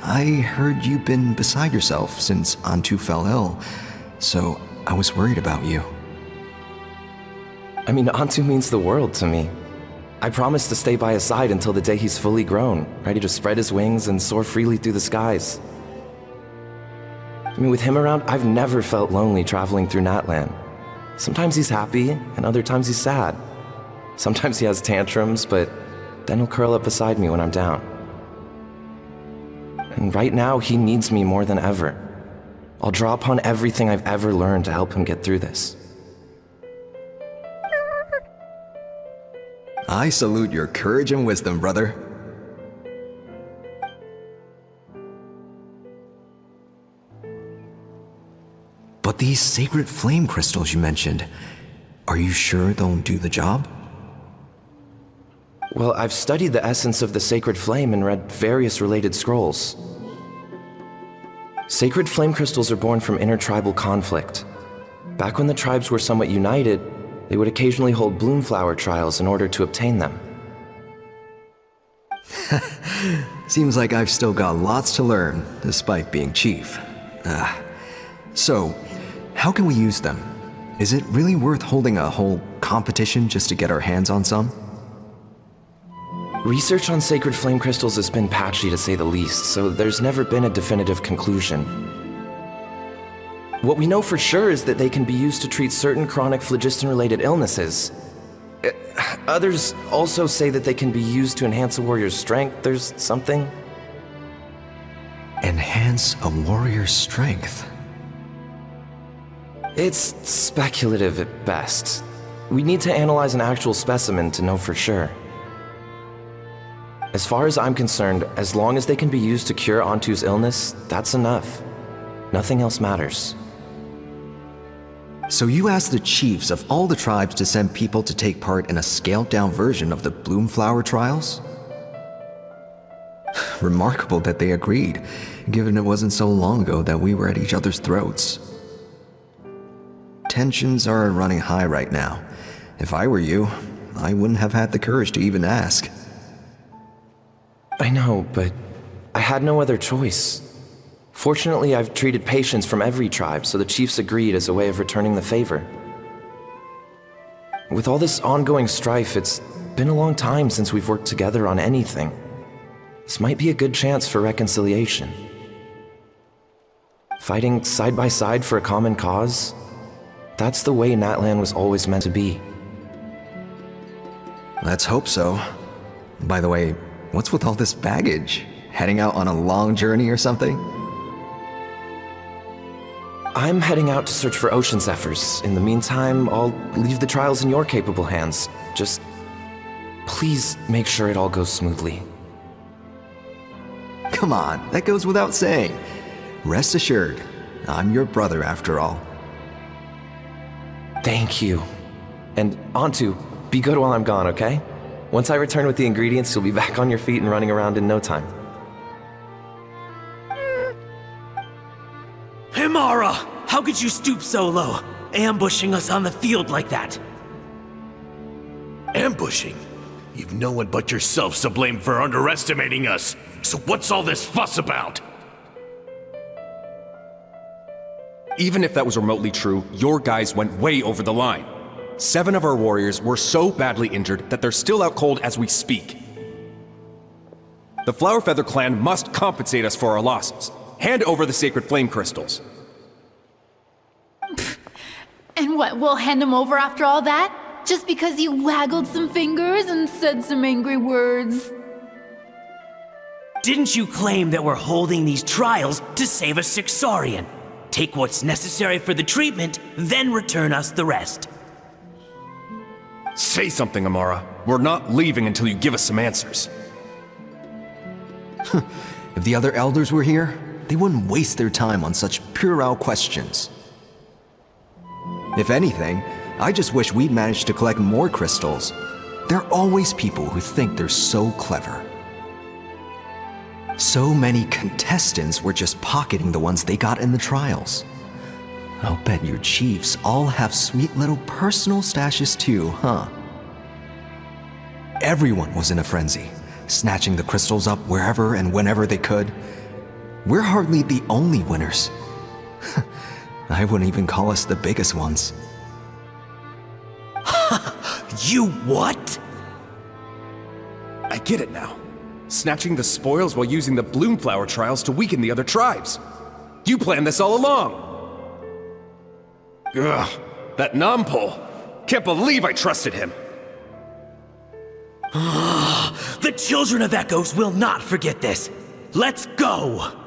I heard you've been beside yourself since Antu fell ill, so I was worried about you. I mean, Antu means the world to me. I promised to stay by his side until the day he's fully grown, ready to spread his wings and soar freely through the skies. I mean, with him around, I've never felt lonely traveling through Natlan. Sometimes he's happy, and other times he's sad. Sometimes he has tantrums, but then he'll curl up beside me when I'm down. And right now, he needs me more than ever. I'll draw upon everything I've ever learned to help him get through this. I salute your courage and wisdom, brother. But these sacred flame crystals you mentioned, are you sure they'll do the job? Well, I've studied the essence of the sacred flame and read various related scrolls. Sacred flame crystals are born from intertribal conflict. Back when the tribes were somewhat united, they would occasionally hold Bloomflower trials in order to obtain them. Seems like I've still got lots to learn, despite being chief. So, how can we use them? Is it really worth holding a whole competition just to get our hands on some? Research on sacred flame crystals has been patchy to say the least, so there's never been a definitive conclusion. What we know for sure is that they can be used to treat certain chronic phlogiston-related illnesses. Others also say that they can be used to enhance a warrior's strength. There's something. Enhance a warrior's strength? It's speculative at best. We need to analyze an actual specimen to know for sure. As far as I'm concerned, as long as they can be used to cure Antu's illness, that's enough. Nothing else matters. So you asked the chiefs of all the tribes to send people to take part in a scaled-down version of the Bloomflower trials? Remarkable that they agreed, given it wasn't so long ago that we were at each other's throats. Tensions are running high right now. If I were you, I wouldn't have had the courage to even ask. I know, but I had no other choice. Fortunately, I've treated patients from every tribe, so the chiefs agreed as a way of returning the favor. With all this ongoing strife, it's been a long time since we've worked together on anything. This might be a good chance for reconciliation. Fighting side by side for a common cause, that's the way Natlan was always meant to be. Let's hope so. By the way, what's with all this baggage? Heading out on a long journey or something? I'm heading out to search for ocean zephyrs. In the meantime, I'll leave the trials in your capable hands. Just please make sure it all goes smoothly. Come on, that goes without saying. Rest assured, I'm your brother after all. Thank you. And Antu, be good while I'm gone, okay? Once I return with the ingredients, you'll be back on your feet and running around in no time. Himara! How could you stoop so low, ambushing us on the field like that? Ambushing? You've no one but yourselves to blame for underestimating us. So what's all this fuss about? Even if that was remotely true, your guys went way over the line. 7 of our warriors were so badly injured that they're still out cold as we speak. The Flower Feather clan must compensate us for our losses. Hand over the sacred flame crystals. And what, we'll hand him over after all that? Just because you waggled some fingers and said some angry words? Didn't you claim that we're holding these trials to save a Sixarian? Take what's necessary for the treatment, then return us the rest. Say something, Amara. We're not leaving until you give us some answers. If the other elders were here, they wouldn't waste their time on such puerile questions. If anything, I just wish we'd managed to collect more crystals. There are always people who think they're so clever. So many contestants were just pocketing the ones they got in the trials. I'll bet your chiefs all have sweet little personal stashes too, huh? Everyone was in a frenzy, snatching the crystals up wherever and whenever they could. We're hardly the only winners. I wouldn't even call us the biggest ones. You what? I get it now. Snatching the spoils while using the bloom flower trials to weaken the other tribes. You planned this all along. Ugh, that Nampol. Can't believe I trusted him. The children of Echoes will not forget this. Let's go!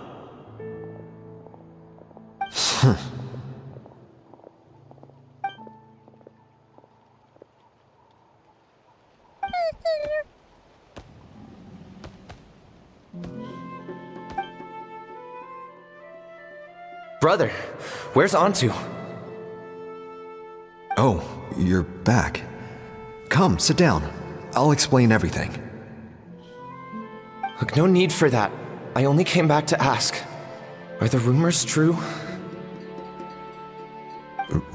Brother, where's Antu? Oh, you're back. Come, sit down. I'll explain everything. Look, no need for that. I only came back to ask. Are the rumors true?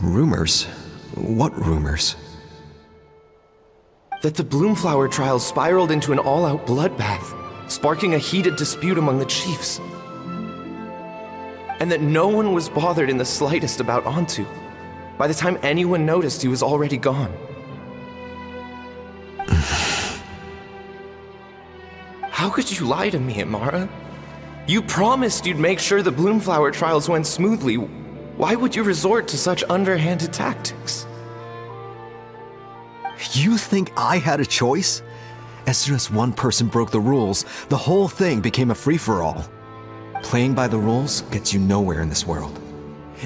Rumors? What rumors? That the Bloomflower trials spiraled into an all-out bloodbath, sparking a heated dispute among the chiefs. And that no one was bothered in the slightest about Antu. By the time anyone noticed, he was already gone. How could you lie to me, Amara? You promised you'd make sure the Bloomflower trials went smoothly. Why would you resort to such underhanded tactics? You think I had a choice? As soon as one person broke the rules, the whole thing became a free-for-all. Playing by the rules gets you nowhere in this world.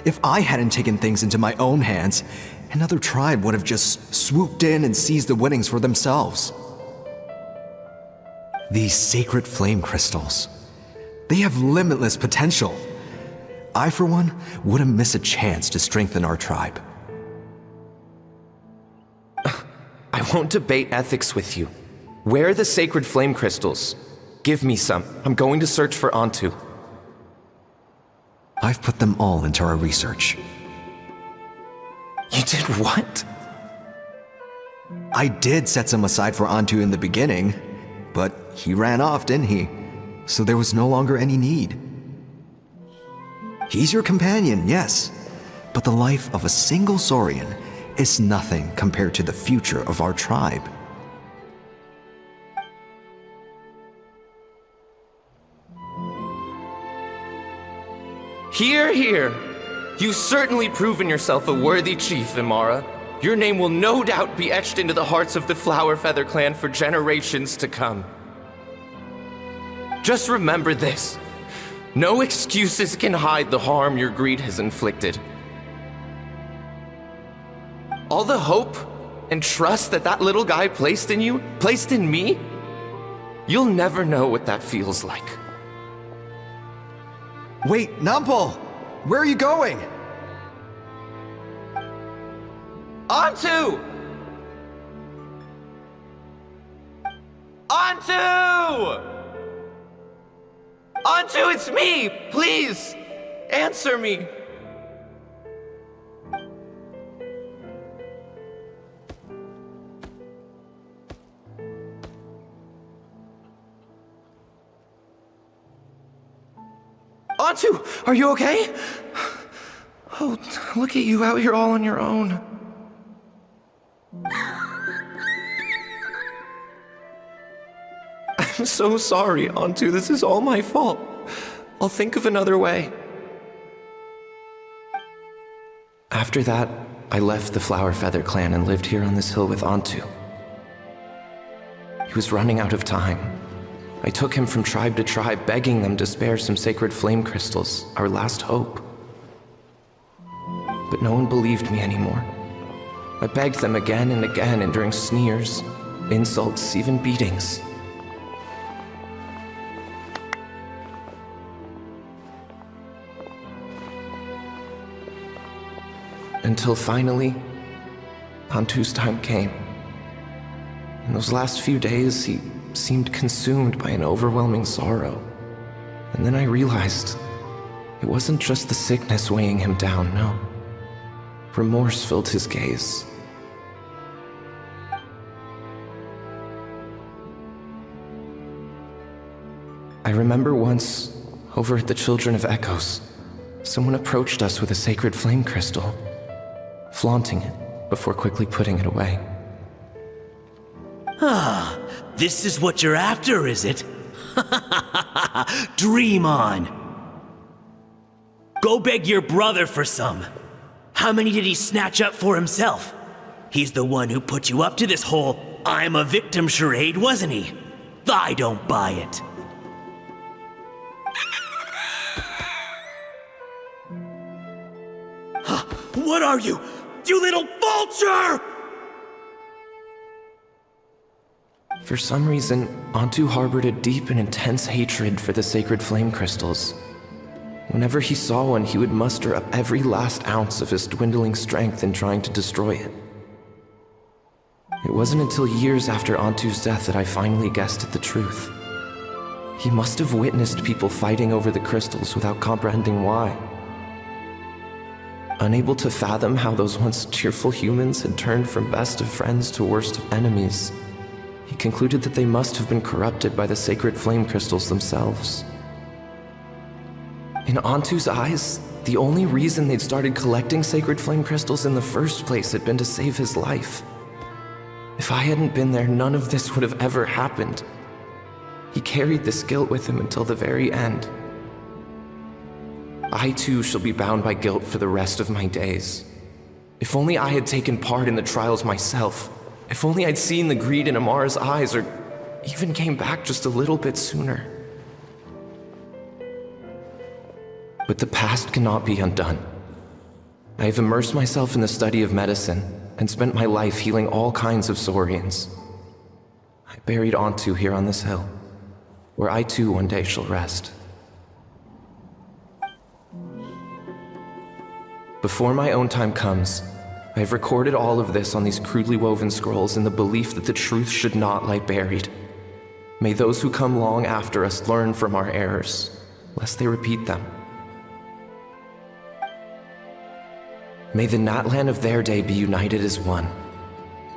If I hadn't taken things into my own hands, another tribe would have just swooped in and seized the winnings for themselves. These sacred flame crystals, they have limitless potential. I, for one, wouldn't miss a chance to strengthen our tribe. I won't debate ethics with you. Where are the sacred flame crystals? Give me some. I'm going to search for Antu. I've put them all into our research. You did what? I did set some aside for Antu in the beginning, but he ran off, didn't he? So there was no longer any need. He's your companion, yes, but the life of a single Saurian is nothing compared to the future of our tribe. Hear, hear. You've certainly proven yourself a worthy chief, Imara. Your name will no doubt be etched into the hearts of the Flower Feather clan for generations to come. Just remember this. No excuses can hide the harm your greed has inflicted. All the hope and trust that little guy placed in you, placed in me, you'll never know what that feels like. Wait, Nampal! Where are you going? Antu! Antu! Antu, it's me! Please, answer me! Antu, are you okay? Oh, look at you out here all on your own. I'm so sorry, Antu. This is all my fault. I'll think of another way. After that, I left the Flower Feather clan and lived here on this hill with Antu. He was running out of time. I took him from tribe to tribe, begging them to spare some sacred flame crystals, our last hope. But no one believed me anymore. I begged them again and again, enduring sneers, insults, even beatings. Until finally, Antu's time came. In those last few days, he seemed consumed by an overwhelming sorrow. And then I realized it wasn't just the sickness weighing him down, no. Remorse filled his gaze. I remember once, over at the Children of Echoes, someone approached us with a sacred flame crystal, flaunting it before quickly putting it away. Ah, this is what you're after, is it? Dream on. Go beg your brother for some. How many did he snatch up for himself? He's the one who put you up to this whole I'm a victim charade, wasn't he? I don't buy it. What are you? You little vulture! For some reason, Antu harbored a deep and intense hatred for the sacred flame crystals. Whenever he saw one, he would muster up every last ounce of his dwindling strength in trying to destroy it. It wasn't until years after Antu's death that I finally guessed at the truth. He must have witnessed people fighting over the crystals without comprehending why. Unable to fathom how those once cheerful humans had turned from best of friends to worst of enemies, he concluded that they must have been corrupted by the sacred flame crystals themselves. In Antu's eyes, the only reason they'd started collecting sacred flame crystals in the first place had been to save his life. If I hadn't been there, none of this would have ever happened. He carried this guilt with him until the very end. I too shall be bound by guilt for the rest of my days. If only I had taken part in the trials myself. If only I'd seen the greed in Amara's eyes, or even came back just a little bit sooner. But the past cannot be undone. I have immersed myself in the study of medicine and spent my life healing all kinds of Saurians. I buried Antu here on this hill, where I too one day shall rest. Before my own time comes, I have recorded all of this on these crudely woven scrolls in the belief that the truth should not lie buried. May those who come long after us learn from our errors, lest they repeat them. May the Natlan of their day be united as one,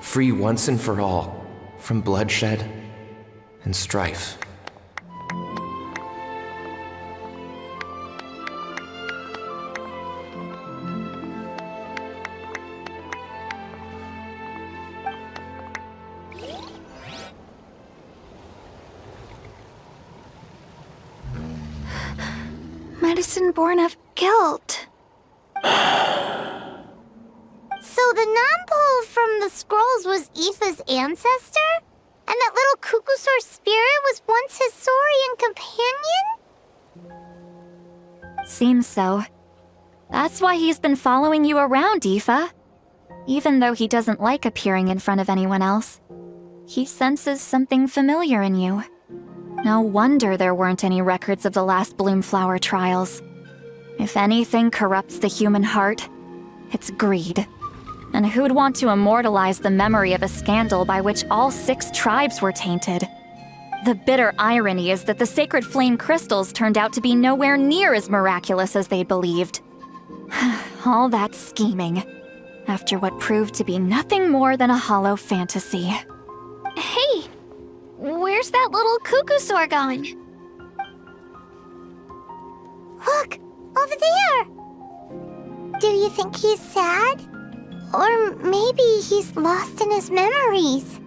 free once and for all from bloodshed and strife. medicine born of guilt. So the non-pole from the scrolls was Aoife's ancestor? And that little Cuckoosaur spirit was once his Saurian companion? Seems so. That's why he's been following you around, Aoife. Even though he doesn't like appearing in front of anyone else, he senses something familiar in you. No wonder there weren't any records of the last Bloomflower trials. If anything corrupts the human heart, it's greed. And who'd want to immortalize the memory of a scandal by which all 6 tribes were tainted? The bitter irony is that the sacred flame crystals turned out to be nowhere near as miraculous as they believed. All that scheming, after what proved to be nothing more than a hollow fantasy. Hey! Where's that little Cuckoosaur gone? Look! Over there! Do you think he's sad? Or maybe he's lost in his memories?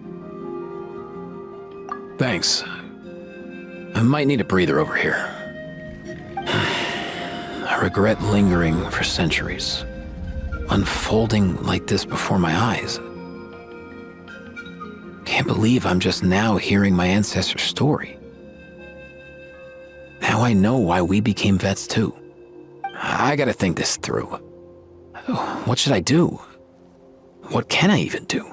Thanks. I might need a breather over here. I regret lingering for centuries, unfolding like this before my eyes. Can't believe I'm just now hearing my ancestor's story. Now I know why we became vets too. I gotta think this through. What should I do? What can I even do?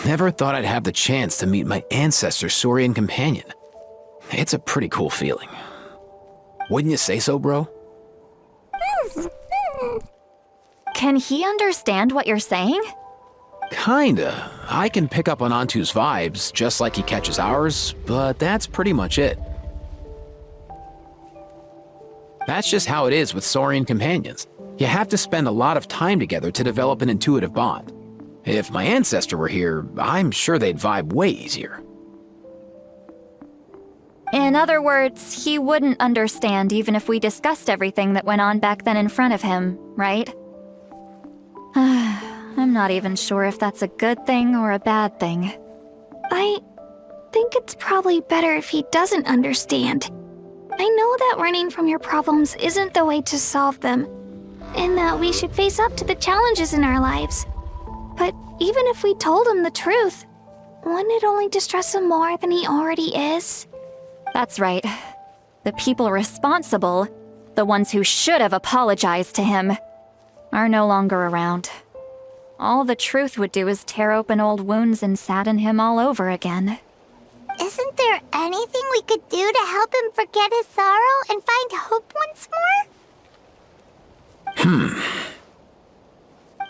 Never thought I'd have the chance to meet my ancestor's Saurian companion. It's a pretty cool feeling. Wouldn't you say so, bro? Can he understand what you're saying? Kinda. I can pick up on Antu's vibes, just like he catches ours, but that's pretty much it. That's just how it is with Saurian companions. You have to spend a lot of time together to develop an intuitive bond. If my ancestor were here, I'm sure they'd vibe way easier. In other words, he wouldn't understand even if we discussed everything that went on back then in front of him, right? I'm not even sure if that's a good thing or a bad thing. I think it's probably better if he doesn't understand. I know that running from your problems isn't the way to solve them, and that we should face up to the challenges in our lives. But even if we told him the truth, wouldn't it only distress him more than he already is? That's right. The people responsible, the ones who should have apologized to him, are no longer around. All the truth would do is tear open old wounds and sadden him all over again. Isn't there anything we could do to help him forget his sorrow and find hope once more?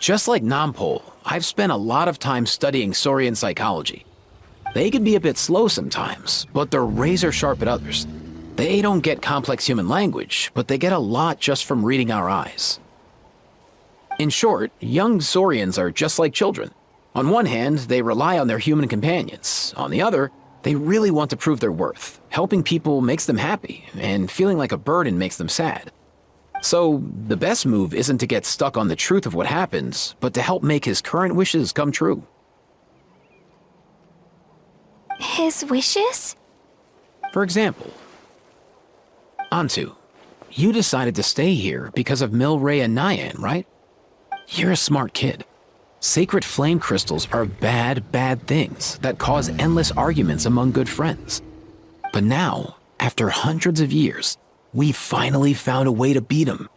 Just like Nampol, I've spent a lot of time studying Saurian psychology. They can be a bit slow sometimes, but they're razor sharp at others. They don't get complex human language, but they get a lot just from reading our eyes. In short, young Saurians are just like children. On one hand, they rely on their human companions. On the other, they really want to prove their worth. Helping people makes them happy, and feeling like a burden makes them sad. So, the best move isn't to get stuck on the truth of what happened, but to help make his current wishes come true. His wishes? For example, Antu, you decided to stay here because of Milray and Nyan, right? You're a smart kid. Sacred flame crystals are bad, bad things that cause endless arguments among good friends. But now, after hundreds of years, we finally found a way to beat them.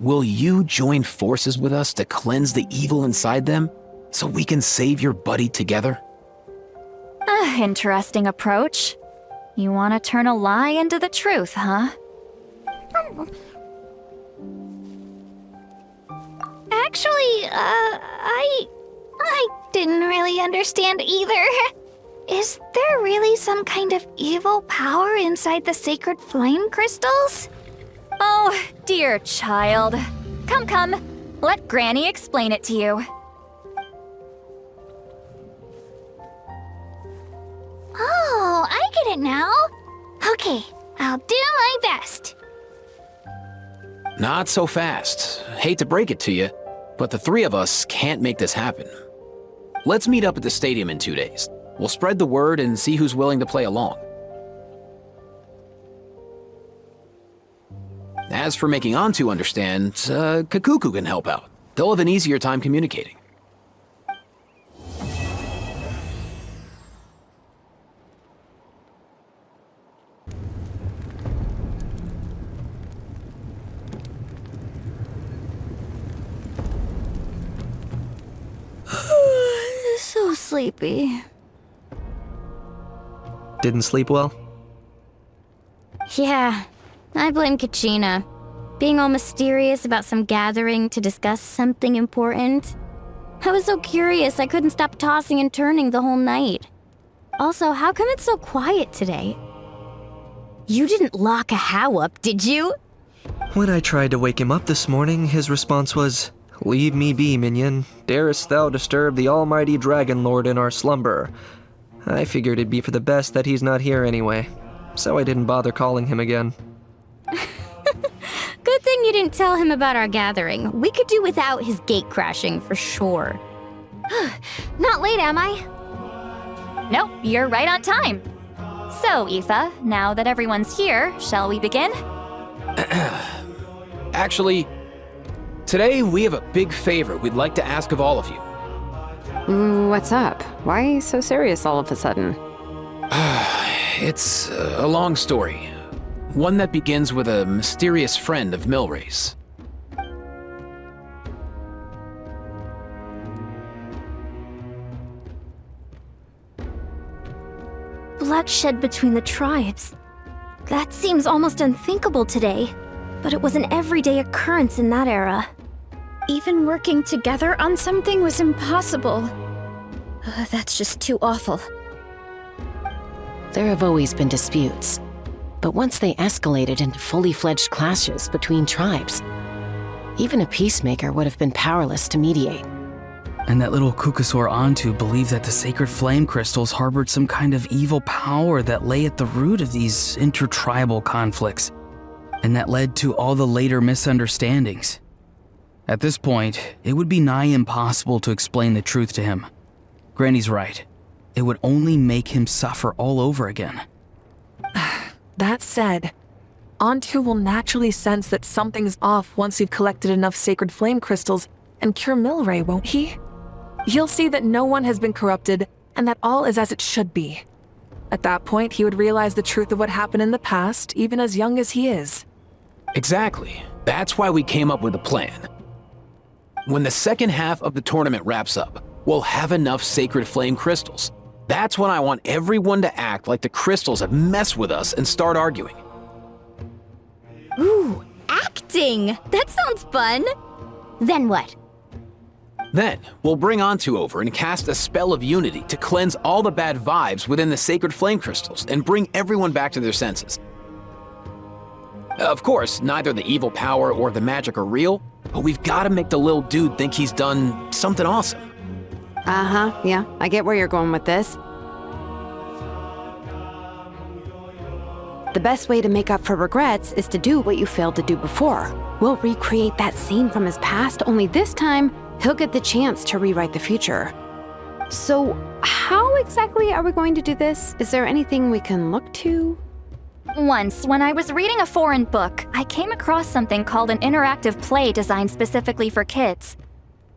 Will you join forces with us to cleanse the evil inside them so we can save your buddy together? Interesting approach. You want to turn a lie into the truth, huh? Actually, I didn't really understand either. Is there really some kind of evil power inside the sacred flame crystals? Oh, dear child. Come. Let Granny explain it to you. Oh, I get it now. Okay, I'll do my best. Not so fast. Hate to break it to you, but the three of us can't make this happen. Let's meet up at the stadium in 2 days. We'll spread the word and see who's willing to play along. As for making Antu understand, Kakuku can help out. They'll have an easier time communicating. So sleepy. Didn't sleep well? Yeah, I blame Kachina. Being all mysterious about some gathering to discuss something important. I was so curious I couldn't stop tossing and turning the whole night. Also, how come it's so quiet today? You didn't lock a How up, did you? When I tried to wake him up this morning, his response was, "Leave me be, minion. Darest thou disturb the almighty Dragon Lord in our slumber?" I figured it'd be for the best that he's not here anyway, so I didn't bother calling him again. Good thing you didn't tell him about our gathering. We could do without his gate crashing for sure. Not late, am I? Nope, you're right on time. So, Aoife, now that everyone's here, shall we begin? Actually, today we have a big favor we'd like to ask of all of you. What's up? Why so serious all of a sudden? It's a long story. One that begins with a mysterious friend of Milray's. bloodshed between the tribes. That seems almost unthinkable today, but it was an everyday occurrence in that era. Even working together on something was impossible. That's just too awful. There have always been disputes, but once they escalated into fully fledged clashes between tribes, even a peacemaker would have been powerless to mediate. And that little Kukusaur Antu believed that the sacred flame crystals harbored some kind of evil power that lay at the root of these intertribal conflicts, and that led to all the later misunderstandings. At this point, it would be nigh impossible to explain the truth to him. Granny's right. It would only make him suffer all over again. That said, Antu will naturally sense that something's off once you've collected enough sacred flame crystals and cure Milray, won't he? He'll see that no one has been corrupted and that all is as it should be. At that point, he would realize the truth of what happened in the past, even as young as he is. Exactly. That's why we came up with a plan. When the second half of the tournament wraps up, we'll have enough sacred flame crystals. That's when I want everyone to act like the crystals have messed with us and start arguing. Ooh, acting! That sounds fun! Then what? Then, we'll bring Antu over and cast a spell of unity to cleanse all the bad vibes within the sacred flame crystals and bring everyone back to their senses. Of course, neither the evil power or the magic are real, but we've got to make the little dude think he's done something awesome. Uh-huh, yeah, I get where you're going with this. The best way to make up for regrets is to do what you failed to do before. We'll recreate that scene from his past, only this time, he'll get the chance to rewrite the future. So, how exactly are we going to do this? Is there anything we can look to? Once, when I was reading a foreign book, I came across something called an interactive play designed specifically for kids.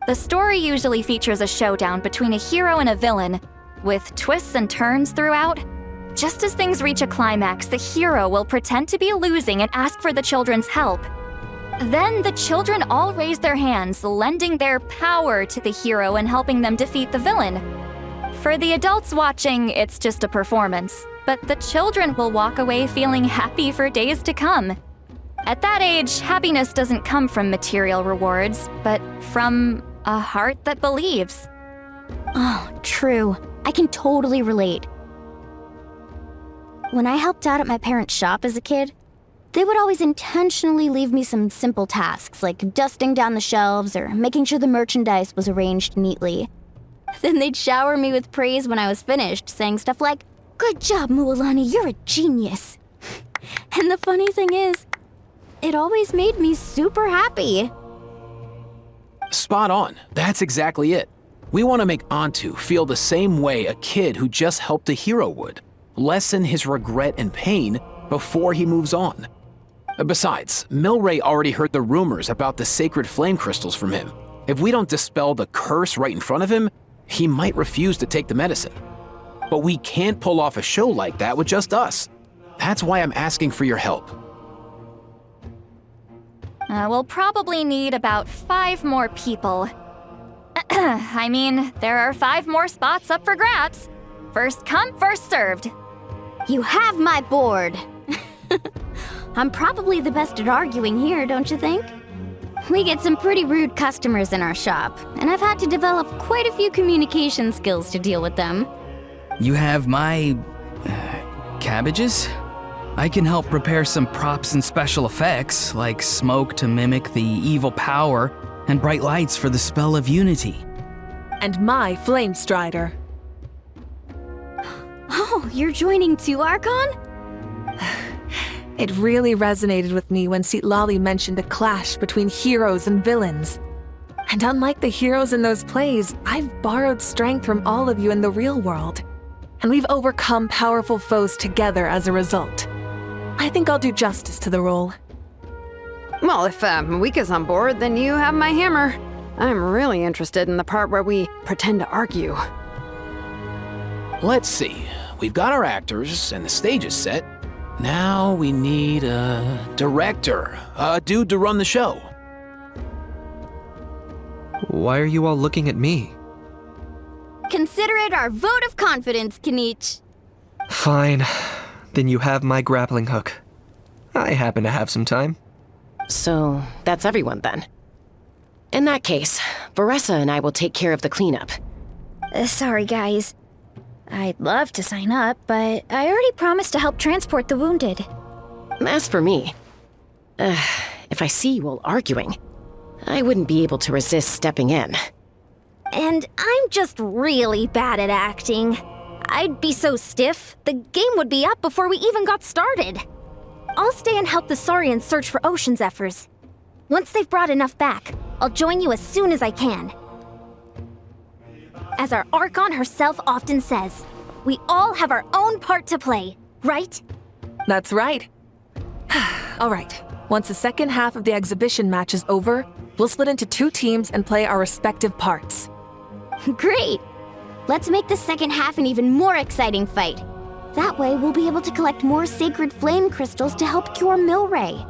The story usually features a showdown between a hero and a villain, with twists and turns throughout. Just as things reach a climax, the hero will pretend to be losing and ask for the children's help. Then the children all raise their hands, lending their power to the hero and helping them defeat the villain. For the adults watching, it's just a performance, but the children will walk away feeling happy for days to come. At that age, happiness doesn't come from material rewards, but from a heart that believes. Oh, true. I can totally relate. When I helped out at my parents' shop as a kid, they would always intentionally leave me some simple tasks like dusting down the shelves or making sure the merchandise was arranged neatly. Then they'd shower me with praise when I was finished, saying stuff like, "Good job, Mualani, you're a genius." And the funny thing is, it always made me super happy. Spot on. That's exactly it. We want to make Antu feel the same way a kid who just helped a hero would. Lessen his regret and pain before he moves on. Besides, Milray already heard the rumors about the sacred flame crystals from him. If we don't dispel the curse right in front of him, he might refuse to take the medicine. But we can't pull off a show like that with just us. That's why I'm asking for your help. We'll probably need about 5 more people. I mean, there are 5 more spots up for grabs. First come, first served. You have my board. I'm probably the best at arguing here, don't you think? We get some pretty rude customers in our shop, and I've had to develop quite a few communication skills to deal with them. You have my... cabbages? I can help prepare some props and special effects, like smoke to mimic the evil power, and bright lights for the spell of unity. And my flame strider. Oh, you're joining too, Archon? It really resonated with me when Citlali mentioned a clash between heroes and villains. And unlike the heroes in those plays, I've borrowed strength from all of you in the real world. And we've overcome powerful foes together as a result. I think I'll do justice to the role. Well, if Mika's on board, then you have my hammer. I'm really interested in the part where we pretend to argue. Let's see. We've got our actors and the stage is set. Now we need a director, a dude to run the show. Why are you all looking at me? Consider it our vote of confidence, Kanich. Fine. Then you have my grappling hook. I happen to have some time. So, that's everyone then. In that case, Varessa and I will take care of the cleanup. Sorry, guys. I'd love to sign up, but I already promised to help transport the wounded. As for me, if I see you all arguing, I wouldn't be able to resist stepping in. And I'm just really bad at acting. I'd be so stiff, the game would be up before we even got started. I'll stay and help the Saurians search for ocean zephyrs. Once they've brought enough back, I'll join you as soon as I can. As our Archon herself often says, we all have our own part to play, right? That's right. All right, once the second half of the exhibition match is over, we'll split into 2 teams and play our respective parts. Great! Let's make the second half an even more exciting fight. That way, we'll be able to collect more sacred flame crystals to help cure Milray.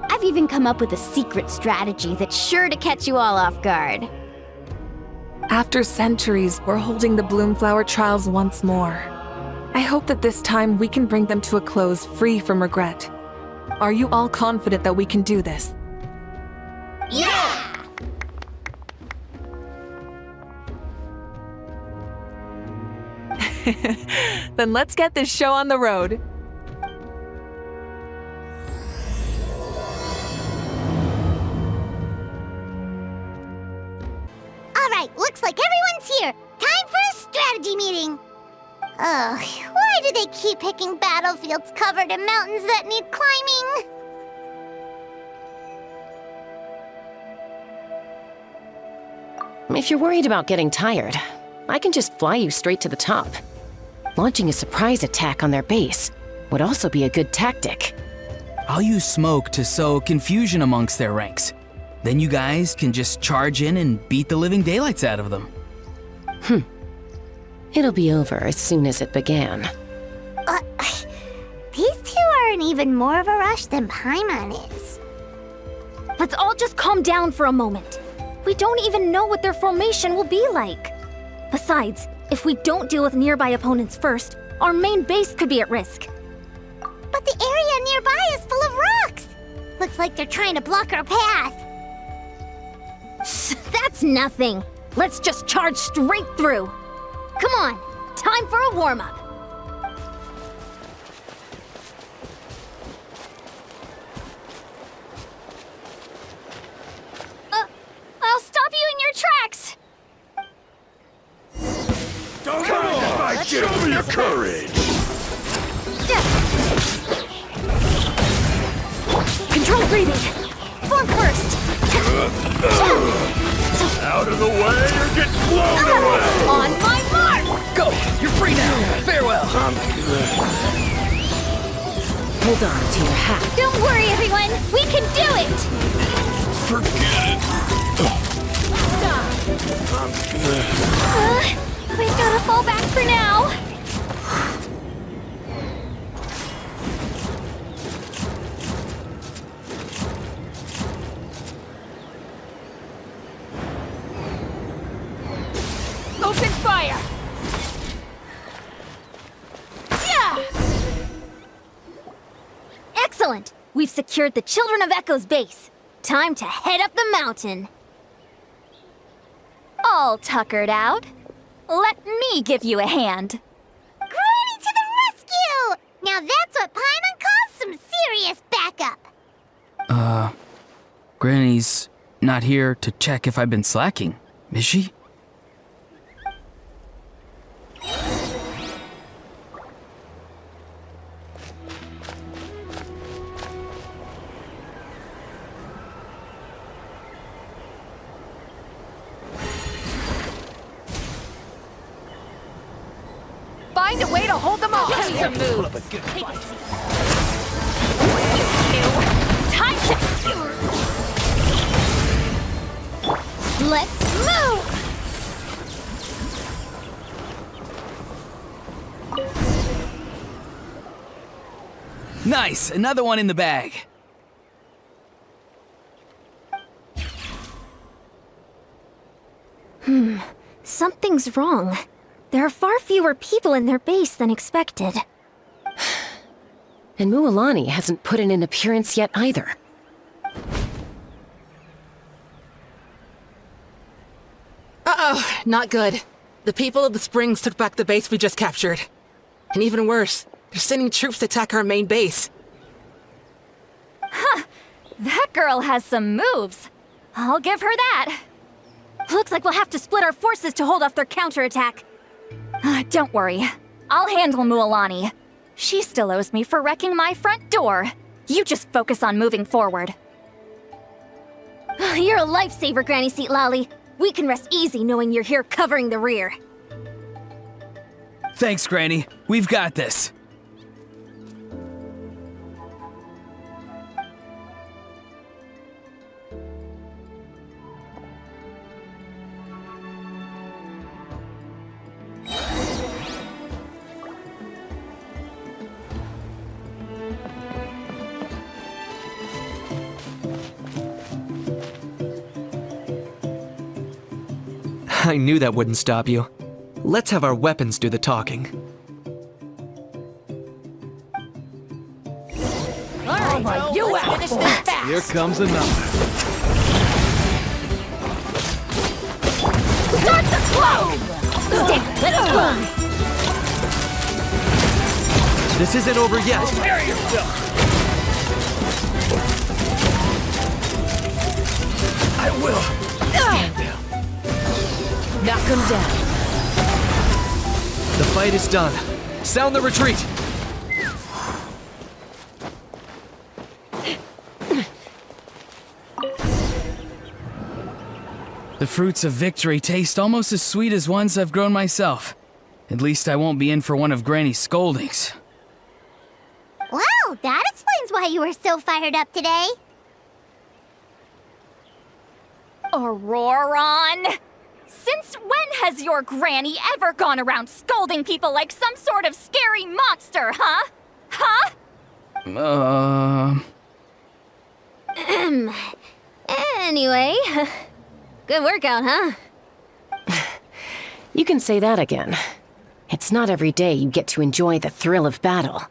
I've even come up with a secret strategy that's sure to catch you all off guard. After centuries, we're holding the Bloomflower trials once more. I hope that this time we can bring them to a close free from regret. Are you all confident that we can do this? Yeah! Then let's get this show on the road. Alright, looks like everyone's here. Time for a strategy meeting. Ugh, why do they keep picking battlefields covered in mountains that need climbing? If you're worried about getting tired, I can just fly you straight to the top. Launching a surprise attack on their base would also be a good tactic. I'll use smoke to sow confusion amongst their ranks. Then you guys can just charge in and beat the living daylights out of them. It'll be over as soon as it began. These two are in even more of a rush than Paimon is. Let's all just calm down for a moment. We don't even know what their formation will be like. Besides, if we don't deal with nearby opponents first, our main base could be at risk. But the area nearby is full of rocks. Looks like they're trying to block our path. That's nothing. Let's just charge straight through. Come on, time for a warm-up. I'll stop you in your tracks! Show me your courage! Control breathing. Form first. Out of the way or get blown away! On my mark! Go! You're free now! Farewell! Hold on to your hat. Don't worry, everyone! We can do it! Forget it! We've gotta fall back for now. Open fire! Yeah! Excellent! We've secured the Children of Echo's base. Time to head up the mountain. All tuckered out. Let me give you a hand. Granny to the rescue! Now that's what Paimon calls some serious backup. Granny's not here to check if I've been slacking, is she? Find a way to hold them off. Time to... Let's move! Nice! Another one in the bag. Something's wrong. There are far fewer people in their base than expected. And Mualani hasn't put in an appearance yet either. Uh-oh, not good. The people of the Springs took back the base we just captured. And even worse, they're sending troops to attack our main base. Huh. That girl has some moves. I'll give her that. Looks like we'll have to split our forces to hold off their counterattack. Don't worry. I'll handle Mualani. She still owes me for wrecking my front door. You just focus on moving forward. You're a lifesaver, Granny Seat Lolly. We can rest easy knowing you're here covering the rear. Thanks, Granny. We've got this. I knew that wouldn't stop you. Let's have our weapons do the talking. All right, you finish this fast. Here comes another. Start the flow! Stand, let's fly! This isn't over yet. Prepare yourself! I will. Stand down. Knock him down. The fight is done. Sound the retreat! The fruits of victory taste almost as sweet as ones I've grown myself. At least I won't be in for one of Granny's scoldings. Wow, that explains why you were so fired up today. Auroron! Since when has your granny ever gone around scolding people like some sort of scary monster, huh? Huh? Anyway, good workout, huh? You can say that again. It's not every day you get to enjoy the thrill of battle.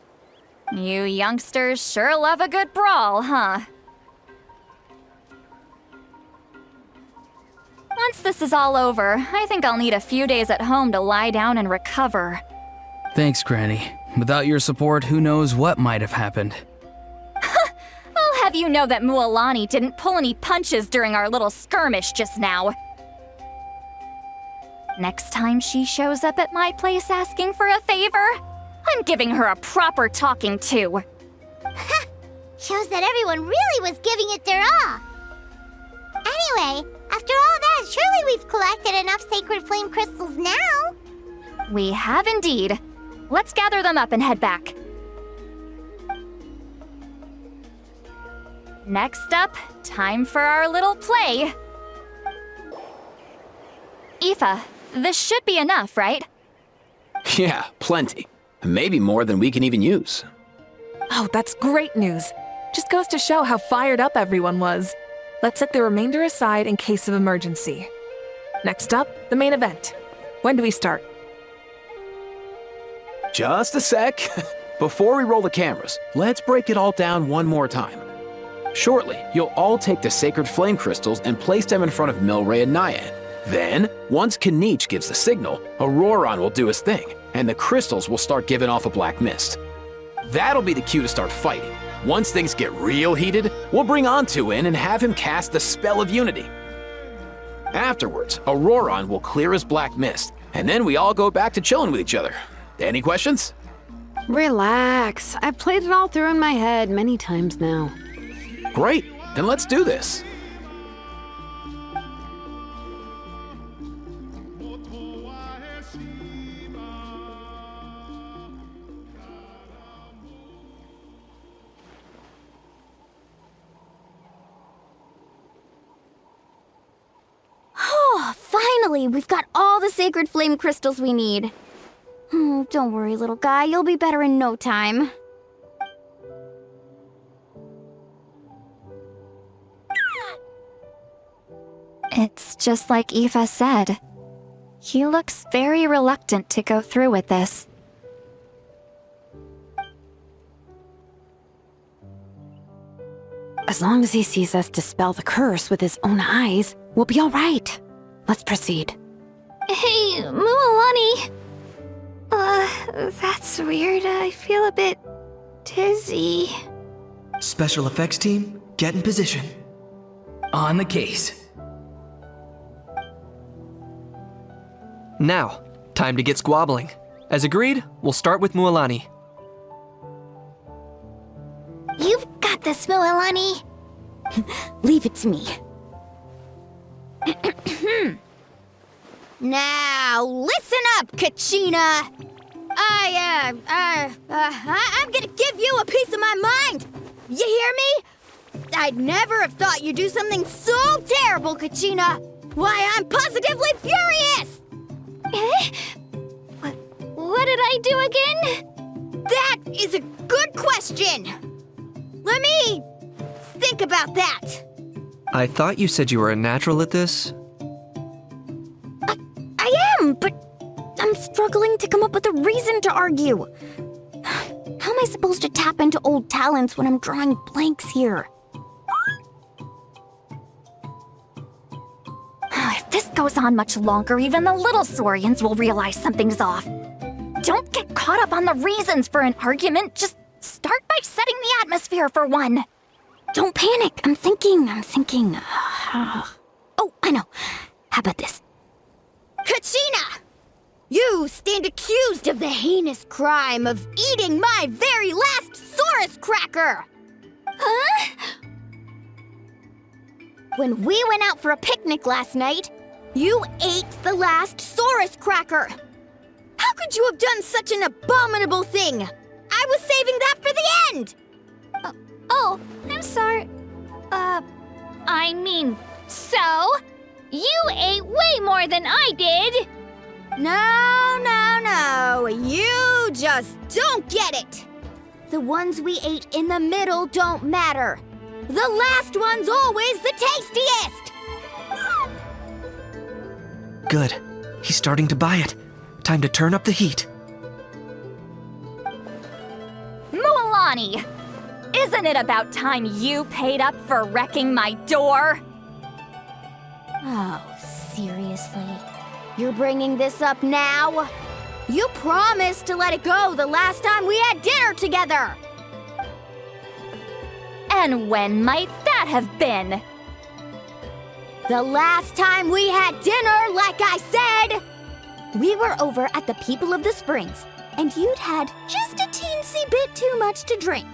You youngsters sure love a good brawl, huh? Once this is all over, I think I'll need a few days at home to lie down and recover. Thanks, Granny. Without your support, who knows what might have happened. I'll have you know that Mualani didn't pull any punches during our little skirmish just now. Next time she shows up at my place asking for a favor, I'm giving her a proper talking to. Shows that everyone really was giving it their all. Anyway, after all that, surely we've collected enough sacred flame crystals now. We have indeed. Let's gather them up and head back. Next up, time for our little play. Aoife, this should be enough, right? Yeah, plenty. Maybe more than we can even use. Oh, that's great news. Just goes to show how fired up everyone was. Let's set the remainder aside in case of emergency. Next up, the main event. When do we start? Just a sec. Before we roll the cameras, let's break it all down one more time. Shortly, you'll all take the sacred flame crystals and place them in front of Milray and Nyan. Then, once Kanich gives the signal, Auroron will do his thing, and the crystals will start giving off a black mist. That'll be the cue to start fighting. Once things get real heated, we'll bring Antu in and have him cast the spell of unity. Afterwards, Auroron will clear his black mist, and then we all go back to chilling with each other. Any questions? Relax. I've played it all through in my head many times now. Great, then let's do this. Oh, finally! We've got all the sacred flame crystals we need. Don't worry, little guy. You'll be better in no time. It's just like Aoife said. He looks very reluctant to go through with this. As long as he sees us dispel the curse with his own eyes, we'll be all right. Let's proceed. Hey, Mualani. That's weird. I feel a bit dizzy. Special effects team, get in position. On the case. Now, time to get squabbling. As agreed, we'll start with Mualani. You've got this, Mualani. Leave it to me. Now, listen up, Kachina! I'm gonna give you a piece of my mind! You hear me? I'd never have thought you'd do something so terrible, Kachina! Why, I'm positively furious! What did I do again? That is a good question! Let me think about that. I thought you said you were a natural at this. I am, but I'm struggling to come up with a reason to argue. How am I supposed to tap into old talents when I'm drawing blanks here? If this goes on much longer, even the little Saurians will realize something's off. Don't get caught up on the reasons for an argument. Just start by setting the atmosphere for one. Don't panic. I'm thinking. Oh, I know. How about this? Kachina! You stand accused of the heinous crime of eating my very last Saurus cracker! Huh? When we went out for a picnic last night, you ate the last Saurus cracker! How could you have done such an abominable thing? I was saving that for the end! Oh, I'm sorry. I mean, so? You ate way more than I did! No. You just don't get it! The ones we ate in the middle don't matter. The last one's always the tastiest! Good. He's starting to buy it. Time to turn up the heat. Mualani! Isn't it about time you paid up for wrecking my door? Oh, seriously? You're bringing this up now? You promised to let it go the last time we had dinner together! And when might that have been? The last time we had dinner, like I said! We were over at the People of the Springs, and you'd had just a teensy bit too much to drink.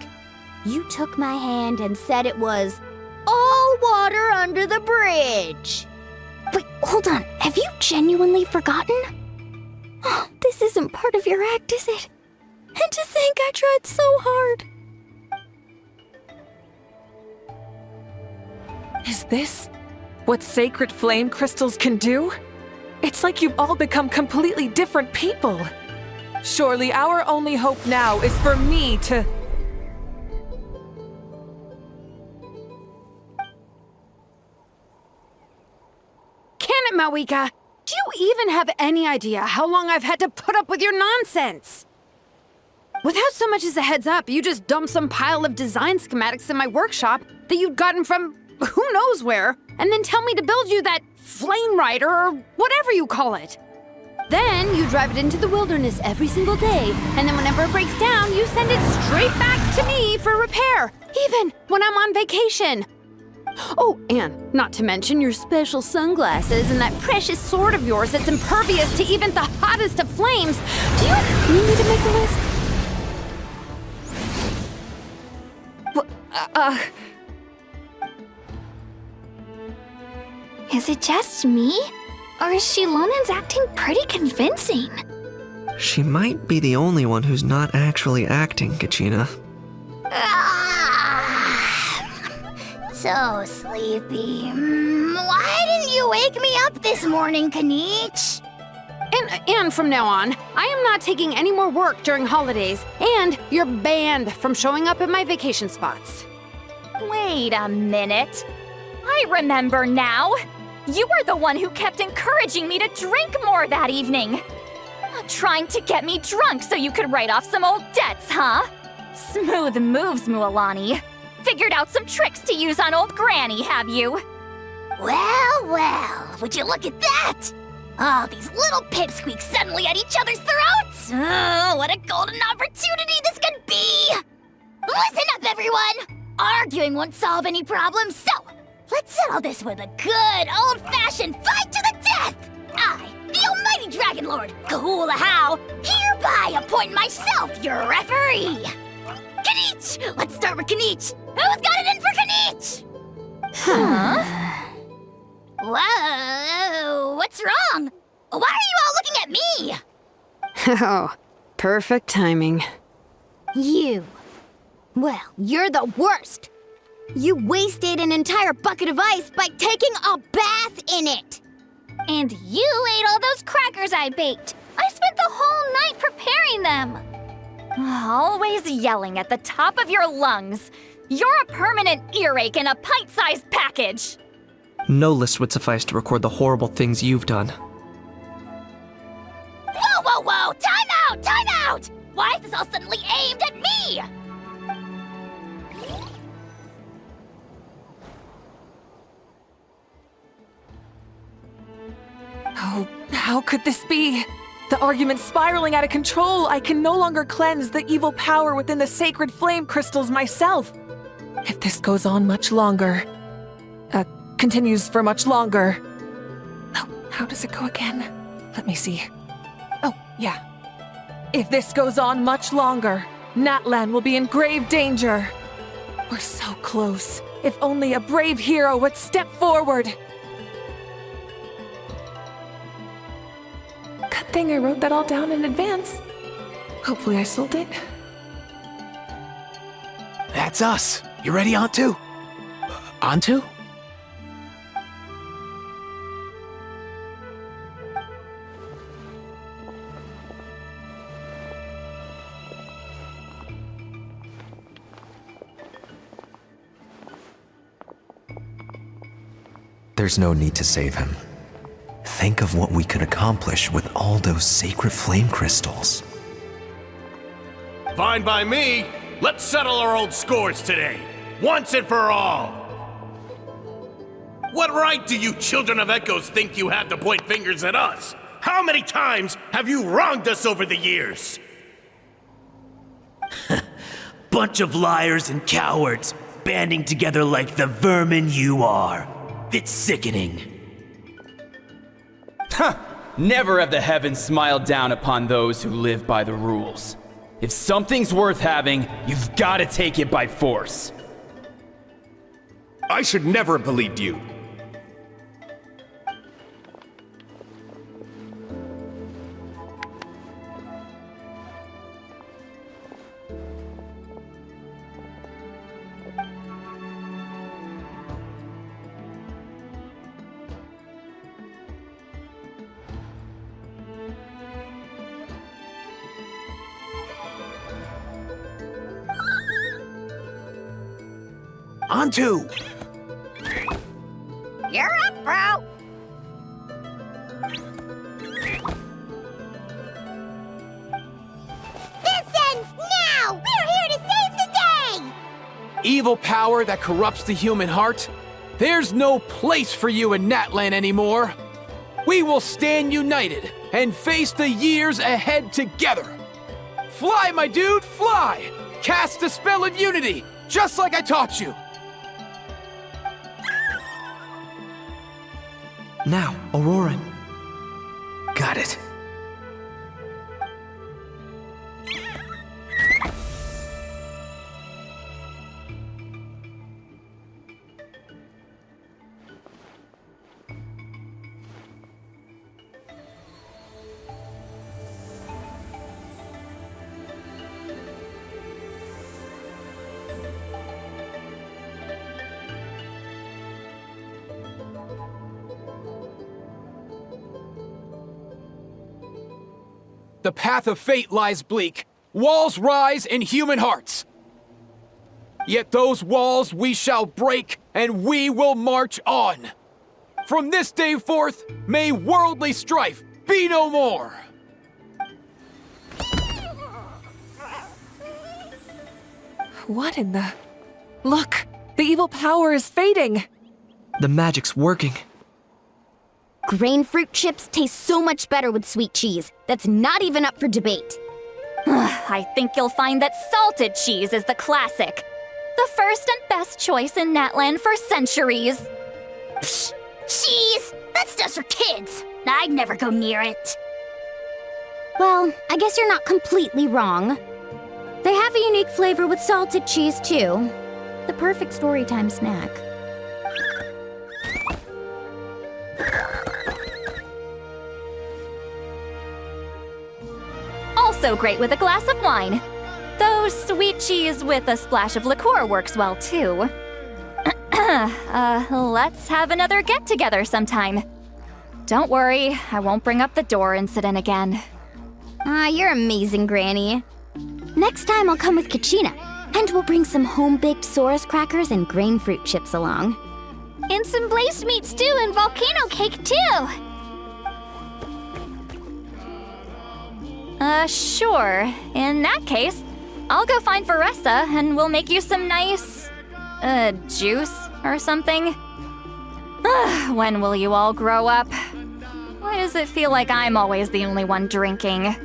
You took my hand and said it was all water under the bridge. Wait, hold on. Have you genuinely forgotten? Oh, this isn't part of your act, is it? And to think I tried so hard. Is this what sacred flame crystals can do? It's like you've all become completely different people. Surely our only hope now is for me to... Can it, Mawika? Do you even have any idea how long I've had to put up with your nonsense? Without so much as a heads up, you just dumped some pile of design schematics in my workshop that you'd gotten from who knows where, and then tell me to build you that flame rider or whatever you call it. Then you drive it into the wilderness every single day, and then whenever it breaks down, you send it straight back to me for repair, even when I'm on vacation. Oh, and not to mention your special sunglasses and that precious sword of yours that's impervious to even the hottest of flames. Do you need me to make a list? Is it just me? Or is Shilonen's acting pretty convincing? She might be the only one who's not actually acting, Kachina. So sleepy. Why didn't you wake me up this morning, Kanich? And from now on, I am not taking any more work during holidays, and you're banned from showing up at my vacation spots. Wait a minute. I remember now. You were the one who kept encouraging me to drink more that evening. Trying to get me drunk so you could write off some old debts, huh? Smooth moves, Mualani. figured out some tricks to use on old Granny, have you? Well, well, would you look at that? Oh, these little pipsqueaks suddenly at each other's throats! Oh, what a golden opportunity this could be! Listen up, everyone! Arguing won't solve any problems, so let's settle this with a good old-fashioned fight to the death! I, the almighty Dragon Lord, Kahula How, hereby appoint myself your referee! Kanich! Let's start with Kanich! Who's got it in for Kanich? Huh? Whoa, what's wrong? Why are you all looking at me? Oh, perfect timing. You. Well, you're the worst. You wasted an entire bucket of ice by taking a bath in it. And you ate all those crackers I baked. I spent the whole night preparing them. Always yelling at the top of your lungs. You're a permanent earache in a pint-sized package. No list would suffice to record the horrible things you've done. Whoa, whoa, whoa! Time out! Time out! Why is this all suddenly aimed at me? Oh, how could this be? The argument's spiraling out of control. I can no longer cleanse the evil power within the sacred flame crystals myself. If this goes on much longer, continues for much longer. Oh, how does it go again? Let me see. Oh, yeah. If this goes on much longer, Natlan will be in grave danger. We're so close. If only a brave hero would step forward. Good thing I wrote that all down in advance. Hopefully I sold it. That's us. You ready, Antu? Antu? There's no need to save him. Think of what we could accomplish with all those sacred flame crystals. Fine by me. Let's settle our old scores today, once and for all. What right do you children of Echoes think you have to point fingers at us? How many times have you wronged us over the years? Bunch of liars and cowards, banding together like the vermin you are. It's sickening. Huh! Never have the heavens smiled down upon those who live by the rules. If something's worth having, you've got to take it by force. I should never have believed you. Antu! You're up, bro! This ends now! We're here to save the day! Evil power that corrupts the human heart? There's no place for you in Natlan anymore! We will stand united and face the years ahead together! Fly, my dude, fly! Cast a spell of unity, just like I taught you! Now, Aurora. Got it. The path of fate lies bleak. Walls rise in human hearts. Yet those walls we shall break, and we will march on. From this day forth, may worldly strife be no more. What in the... Look, the evil power is fading. The magic's working. Grain fruit chips taste so much better with sweet cheese. That's not even up for debate. I think you'll find that salted cheese is the classic. The first and best choice in Natland for centuries. Psh, cheese! That's just for kids. I'd never go near it. Well, I guess you're not completely wrong. They have a unique flavor with salted cheese, too. The perfect storytime snack. Also great with a glass of wine. Though sweet cheese with a splash of liqueur works well, too. Let's have another get-together sometime. Don't worry, I won't bring up the door incident again. You're amazing, Granny. Next time I'll come with Kachina, and we'll bring some home-baked Saurus crackers and grain fruit chips along. And some glazed meat stew and volcano cake, too! Sure. In that case, I'll go find Veressa and we'll make you some nice, juice or something. When will you all grow up? Why does it feel like I'm always the only one drinking?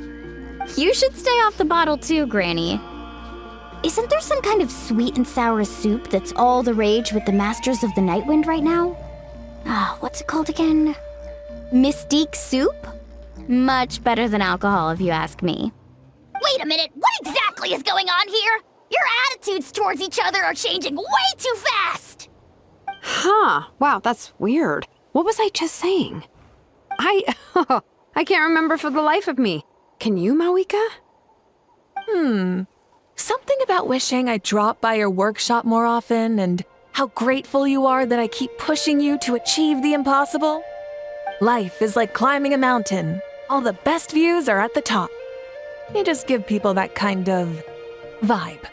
You should stay off the bottle too, Granny. Isn't there some kind of sweet and sour soup that's all the rage with the Masters of the Nightwind right now? What's it called again? Mystique soup? Much better than alcohol, if you ask me. Wait a minute, what exactly is going on here? Your attitudes towards each other are changing way too fast! Huh. Wow, that's weird. What was I just saying? I can't remember for the life of me. Can you, Mawika? Something about wishing I dropped by your workshop more often and how grateful you are that I keep pushing you to achieve the impossible. Life is like climbing a mountain. All the best views are at the top. You just give people that kind of vibe.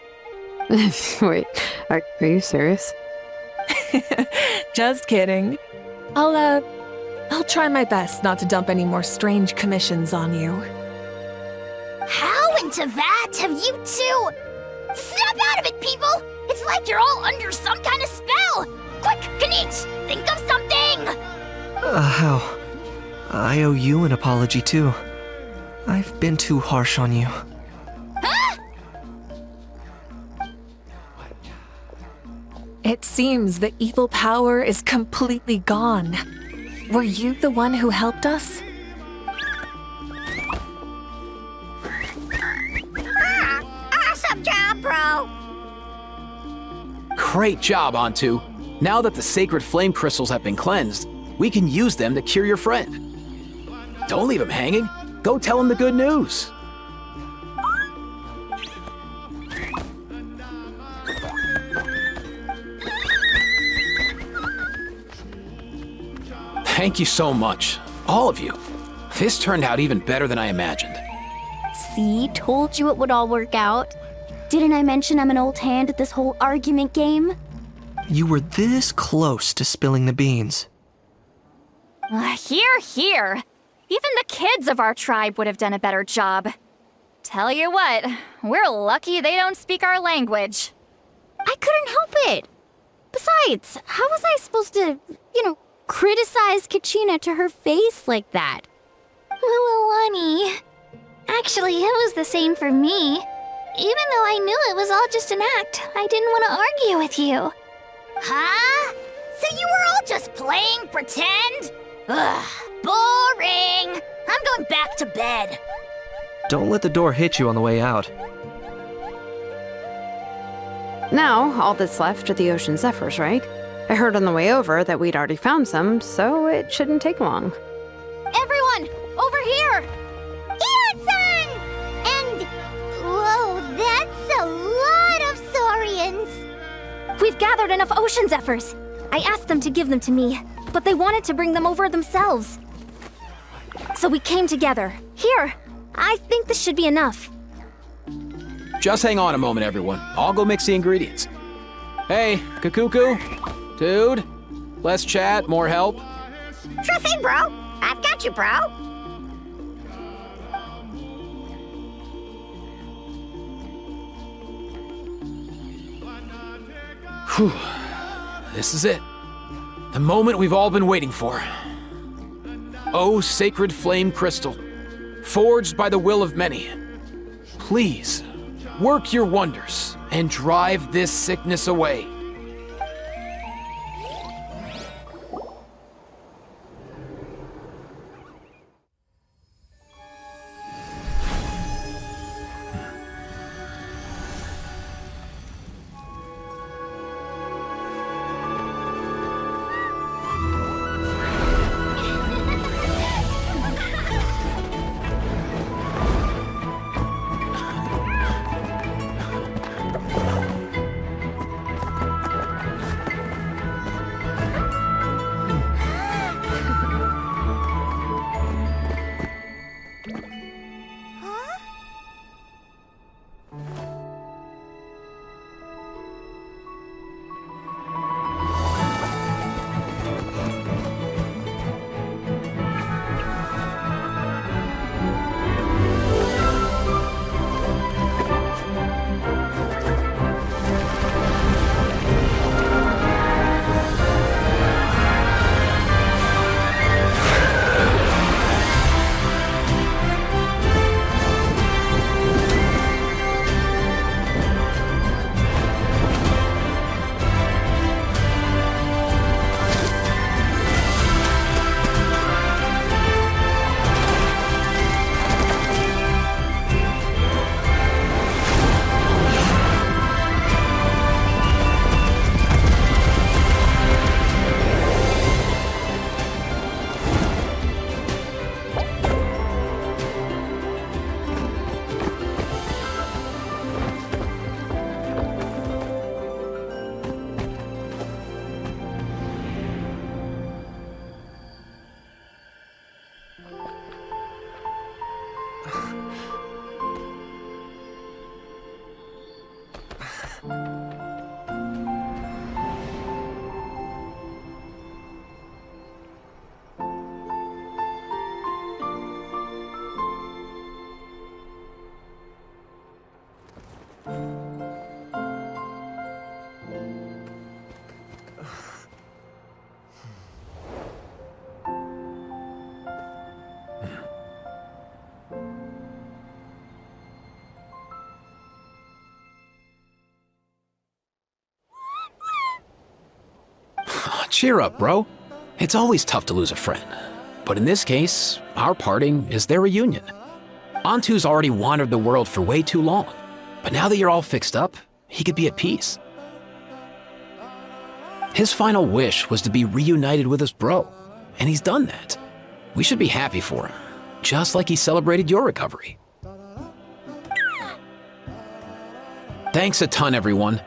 Wait, are you serious? Just kidding. I'll try my best not to dump any more strange commissions on you. How into that have you two? Snap out of it, people! It's like you're all under some kind of spell! Quick, Kanich, think of something! How? I owe you an apology too. I've been too harsh on you. Huh? It seems the evil power is completely gone. Were you the one who helped us? Awesome job, bro! Great job, Antu. Now that the sacred flame crystals have been cleansed, we can use them to cure your friend. Don't leave him hanging. Go tell him the good news. Thank you so much, all of you. This turned out even better than I imagined. See, told you it would all work out. Didn't I mention I'm an old hand at this whole argument game? You were this close to spilling the beans. Hear, hear. Even the kids of our tribe would have done a better job. Tell you what, we're lucky they don't speak our language. I couldn't help it. Besides, how was I supposed to, criticize Kachina to her face like that? Lani. Actually, it was the same for me. Even though I knew it was all just an act, I didn't want to argue with you. Huh? So you were all just playing pretend? Ugh, boring! I'm going back to bed. Don't let the door hit you on the way out. Now, all that's left are the ocean zephyrs, right? I heard on the way over that we'd already found some, so it shouldn't take long. Everyone, over here! Ian-san! And... whoa, that's a lot of saurians! We've gathered enough ocean zephyrs. I asked them to give them to me, but they wanted to bring them over themselves. So we came together. Here, I think this should be enough. Just hang on a moment, everyone. I'll go mix the ingredients. Hey, Kakuku? Dude? Less chat, more help? Sure thing, bro. I've got you, bro. Whew. This is it. The moment we've all been waiting for. O sacred flame crystal, forged by the will of many, please, work your wonders and drive this sickness away. Cheer up, bro. It's always tough to lose a friend. But in this case, our parting is their reunion. Antu's already wandered the world for way too long. But now that you're all fixed up, he could be at peace. His final wish was to be reunited with his bro, and he's done that. We should be happy for him, just like he celebrated your recovery. Thanks a ton, everyone.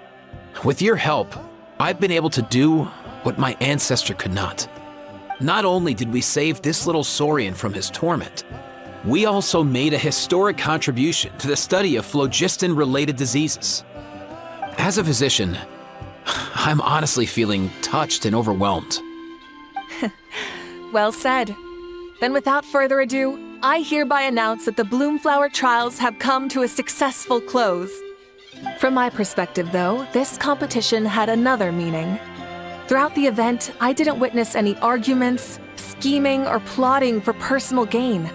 With your help, I've been able to do what my ancestor could not. Not only did we save this little Saurian from his torment, we also made a historic contribution to the study of phlogiston-related diseases. As a physician, I'm honestly feeling touched and overwhelmed. Well said. Then without further ado, I hereby announce that the Bloomflower trials have come to a successful close. From my perspective, though, this competition had another meaning. Throughout the event, I didn't witness any arguments, scheming, or plotting for personal gain.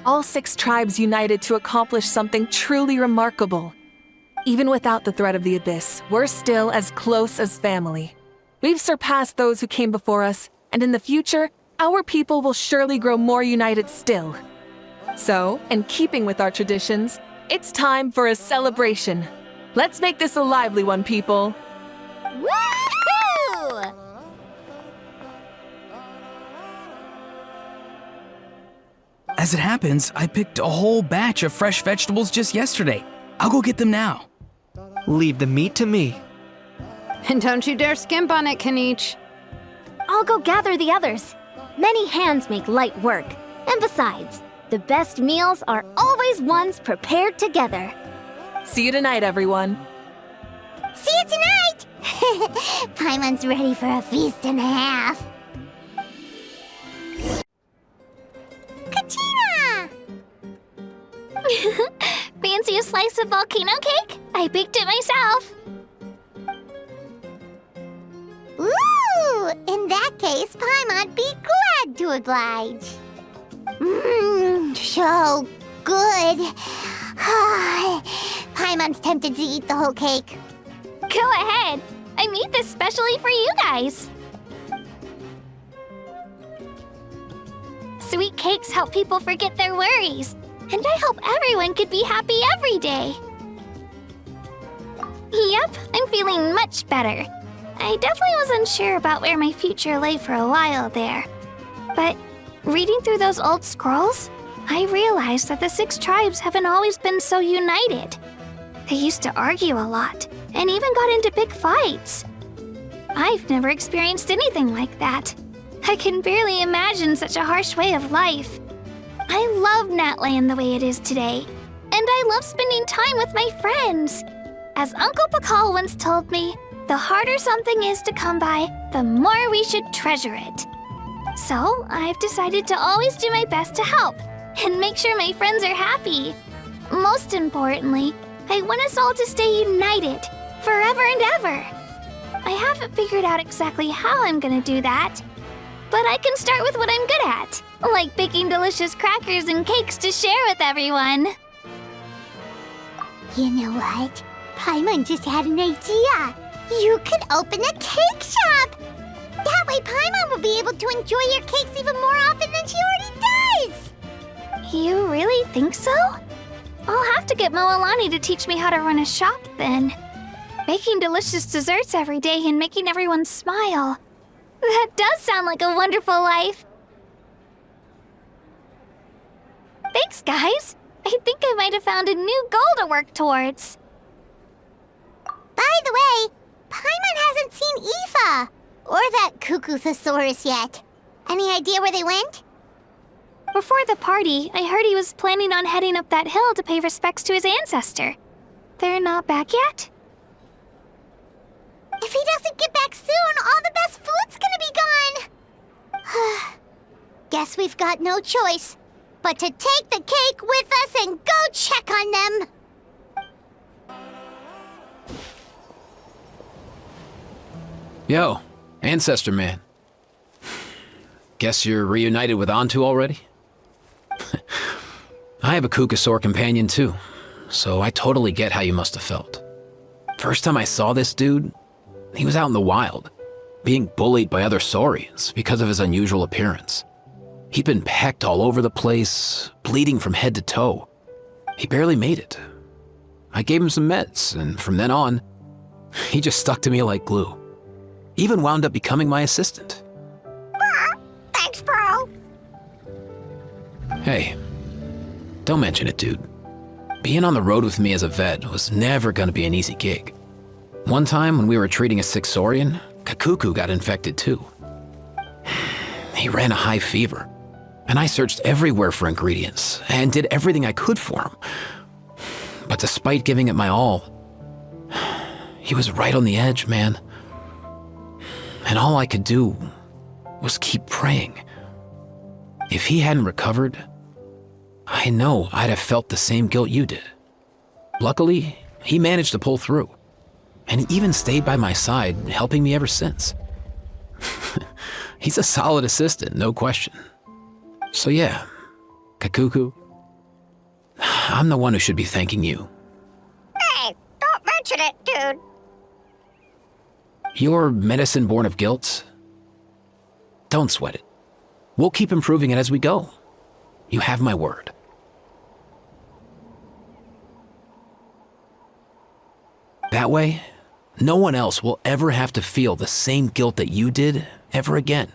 All 6 tribes united to accomplish something truly remarkable. Even without the threat of the Abyss, we're still as close as family. We've surpassed those who came before us, and in the future, our people will surely grow more united still. So, in keeping with our traditions, it's time for a celebration. Let's make this a lively one, people. Woohoo! As it happens, I picked a whole batch of fresh vegetables just yesterday. I'll go get them now. Leave the meat to me. And don't you dare skimp on it, Kanich. I'll go gather the others. Many hands make light work. And besides, the best meals are always ones prepared together. See you tonight, everyone. See you tonight! Paimon's ready for a feast and a half. Katina! Fancy a slice of volcano cake? I baked it myself. case, Paimon'd be glad to oblige. So good. Paimon's tempted to eat the whole cake. Go ahead. I made this specially for you guys. Sweet cakes help people forget their worries, and I hope everyone could be happy every day. Yep, I'm feeling much better. I definitely was unsure about where my future lay for a while there. But reading through those old scrolls, I realized that the 6 tribes haven't always been so united. They used to argue a lot, and even got into big fights. I've never experienced anything like that. I can barely imagine such a harsh way of life. I love Natland the way it is today, and I love spending time with my friends. As Uncle Pakal once told me, the harder something is to come by, the more we should treasure it. So I've decided to always do my best to help and make sure my friends are happy. Most importantly, I want us all to stay united, forever and ever. I haven't figured out exactly how I'm gonna do that, but I can start with what I'm good at, like baking delicious crackers and cakes to share with everyone. You know what? Paimon just had an idea. You could open a cake shop. That way Paimon will be able to enjoy your cakes even more often than she already does. You really think so? I'll have to get Moalani to teach me how to run a shop then. Baking delicious desserts every day and making everyone smile. That does sound like a wonderful life. Thanks, guys. I think I might have found a new goal to work towards. By the way, Paimon hasn't seen Aoife or that Cuckoo-thosaurus yet. Any idea where they went? Before the party, I heard he was planning on heading up that hill to pay respects to his ancestor. They're not back yet? If he doesn't get back soon, all the best food's gonna be gone. Guess we've got no choice but to take the cake with us and go check on them. Yo, ancestor man. Guess you're reunited with Antu already? I have a Kukasaur companion too, so I totally get how you must have felt. First time I saw this dude, he was out in the wild, being bullied by other saurians because of his unusual appearance. He'd been pecked all over the place, bleeding from head to toe. He barely made it. I gave him some meds, and from then on, he just stuck to me like glue. Even wound up becoming my assistant. Thanks, bro. Hey, don't mention it, dude. Being on the road with me as a vet was never gonna be an easy gig. One time when we were treating a sick saurian, Kakuku got infected too. He ran a high fever, and I searched everywhere for ingredients and did everything I could for him. But despite giving it my all, he was right on the edge, man. And all I could do was keep praying. If he hadn't recovered, I know I'd have felt the same guilt you did. Luckily, he managed to pull through, and even stayed by my side, helping me ever since. He's a solid assistant, no question. So yeah, Kakuku, I'm the one who should be thanking you. Hey, don't mention it, dude. Your medicine born of guilt? Don't sweat it. We'll keep improving it as we go. You have my word. That way, no one else will ever have to feel the same guilt that you did ever again.